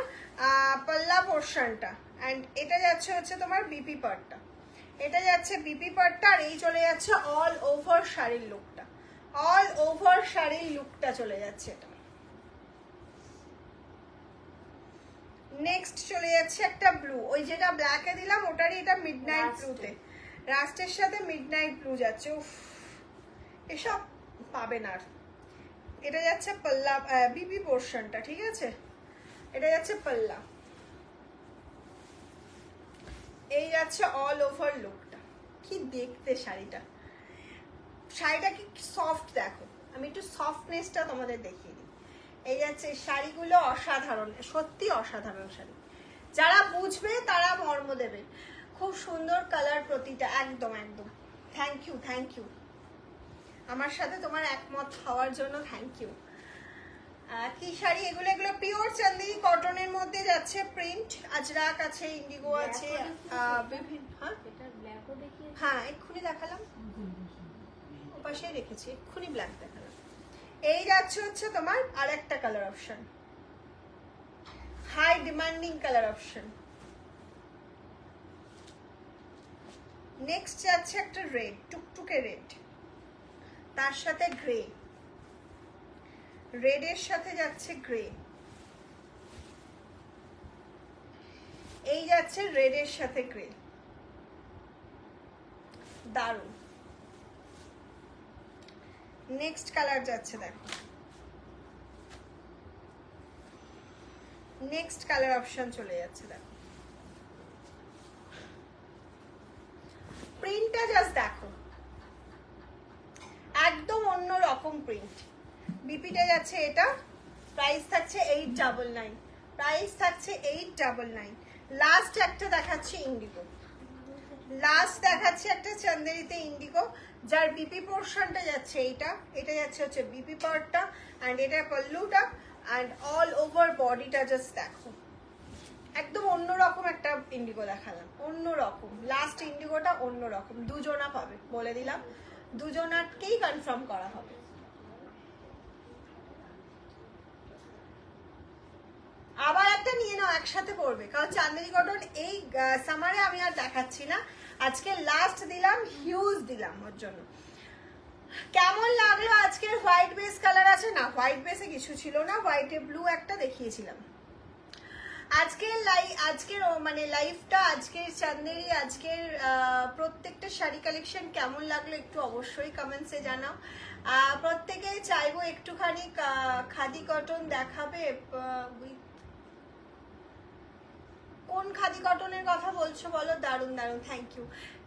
পাল্লা পোর্শনটা, অ্যান্ড এটা যাচ্ছে হচ্ছে তোমার বিপি পার্টটা, এটা যাচ্ছে বিপি পার্টটা, আর এই চলে যাচ্ছে অল ওভার শাড়ির লুকটা, অল ওভার শাড়ির লুকটা চলে যাচ্ছে এটা। নেক্সট চলে যাচ্ছে একটা ব্লু, ওই যেটা ব্ল্যাকে দিলাম ওটারই এটা মিডনাইট ব্লুতে, রাস্টের সাথে মিডনাইট ব্লু যাচ্ছে। উফ এসব পাবে না আর। এটা যাচ্ছে পাল্লা বিপি পোর্শনটা, ঠিক আছে, এটা যাচ্ছে পাল্লা, এই যাচ্ছে অল ওভার লুকটা। কি দেখতে শাড়িটা, শাড়িটা কি সফট দেখো, আমি একটু সফটনেসটা তোমাদের দেখিয়ে দিই। এই যাচ্ছে শাড়িগুলো অসাধারণ, সত্যি অসাধারণ শাড়ি, যারা বুঝবে তারা মর্ম দেবে। খুব সুন্দর কালার প্রতিটা, একদম একদম। থ্যাংক ইউ থ্যাংক ইউ, আমার সাথে তোমার একমত হওয়ার জন্য থ্যাংক ইউ। কি শাড়ি এগুলো? এগুলো পিওর চান্দেরি কটনের মধ্যে যাচ্ছে, প্রিন্ট আজরাক আছে, ইন্ডিগো আছে, হ্যাঁ এক্ষুনি দেখালাম, ওপাশেই রেখেছি, এক্ষুনি ব্ল্যাক দেখালাম। এই যাচ্ছে হচ্ছে তোমার আর একটা colour option, high demanding colour option. Next যাচ্ছে একটা রেড, টুকটুকে রেড, তার সাথে গ্রে, রেডের সাথে যাচ্ছে গ্রে, এই যাচ্ছে রেডের সাথে গ্রে, দারুণ। নেক্সট কালার যাচ্ছে দেখো, নেক্সট কালার অপশন চলে যাচ্ছে দেখো, প্রিন্টটা জাস্ট দেখো, একদম অন্য রকম প্রিন্ট। বিপিটা যাচ্ছে এটা, প্রাইস থাকছে 899, প্রাইস থাকছে 899। লাস্ট একটা দেখাচ্ছি ইন্ডিগো, লাস্ট দেখাচ্ছি একটা চান্দেরিতে ইন্ডিগো, যার বিপি পোর্শনটা যাচ্ছে এইটা, এটা যাচ্ছে হচ্ছে বিপি পার্টটা, অ্যান্ড এটা পাল্লুটা, অ্যান্ড অল ওভার বডিটা জাস্ট দেখো, একদম অন্যরকম একটা ইন্ডিগো দেখালাম, অন্যরকম। লাস্ট ইন্ডিগোটা অন্যরকম, দুজনা পাবে বলে দিলাম, দুজনাকেই কনফার্ম করা হবে। আবার একটা নিয়ে নাও, একসাথে পড়বে, কারণ চাঁদেরি কটন এই সামারে আমি আর দেখাচ্ছি না, আজকে লাস্ট দিলাম, হিউজ দিলাম ওর জন্য। কেমন লাগলো আজকের হোয়াইট বেস কালার আছে না, হোয়াইট বেসে কিছু ছিল না, হোয়াইটে ব্লু একটা দেখিয়েছিলাম। আজকের মানে লাইফটা, আজকের চাঁদেরি, আজকের প্রত্যেকটা শাড়ি কালেকশন কেমন লাগলো একটু অবশ্যই কমেন্টসে জানাও। প্রত্যেকেই চাইবো একটুখানি খাদি কটন দেখাবে। কোন খাদি কটনের কথা বলছো বলো? দারুন দারুন, থ্যাংক ইউ।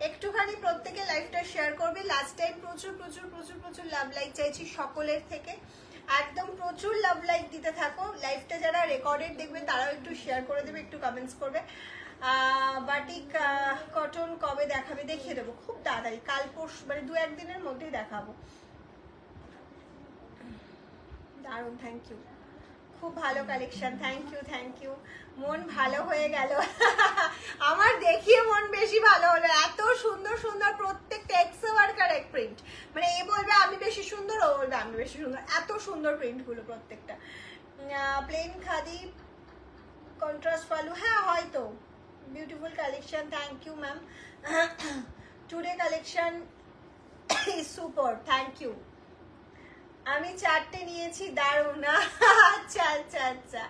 একটুখানি প্রত্যেকে লাইফটা শেয়ার করবে। লাস্ট টাইম প্রচুর প্রচুর প্রচুর প্রচুর লাভ লাইক চাইছি সকলের থেকে, একদম প্রচুর লাভ লাইক দিতে থাকো। লাইফটা যারা রেকর্ডেড দেখবে তারাও একটু শেয়ার করে দেবে, একটু কমেন্টস করবে। বাটিক কটন কবে দেখাবে? দেখিয়ে দেবো খুব তাড়াতাড়ি, কাল পরশু মানে 2-1 দিনের মধ্যেই দেখাবো। দারুন, থ্যাংক ইউ, খুব ভালো collection, thank you thank you. মন ভালো হয়ে গেল আমার, দেখিয়ে মন বেশি ভালো হলো। এত সুন্দর সুন্দর প্রত্যেকটা এক্সওয়ার্কার এক প্রিন্ট, মানে এ বলবে আমি বেশি সুন্দর, ও বলবে আমি বেশি সুন্দর, এত সুন্দর প্রিন্ট গুলো প্রত্যেকটা। প্লেন খাদি কন্ট্রাস্ট পালু, হ্যাঁ হয়তো। Beautiful collection, thank you ma'am. Today collection is super, thank you. আমি 4টে নিয়েছি, দারুণ না? আচ্ছা আচ্ছা আচ্ছা,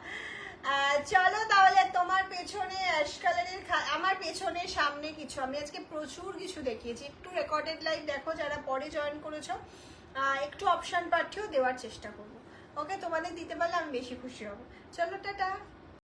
চলো তাহলে তোমার পেছনে অ্যাশ কালারের, আমার পেছনে সামনে কিছু, আমি আজকে প্রচুর কিছু দেখিয়েছি। একটু রেকর্ডেড লাইভ দেখো যারা পরে জয়েন করেছো, একটু অপশন পাঠিয়েও দেওয়ার চেষ্টা করবো। ওকে, তোমাদের দিতে পারলে আমি বেশি খুশি হব। চলো টাটা।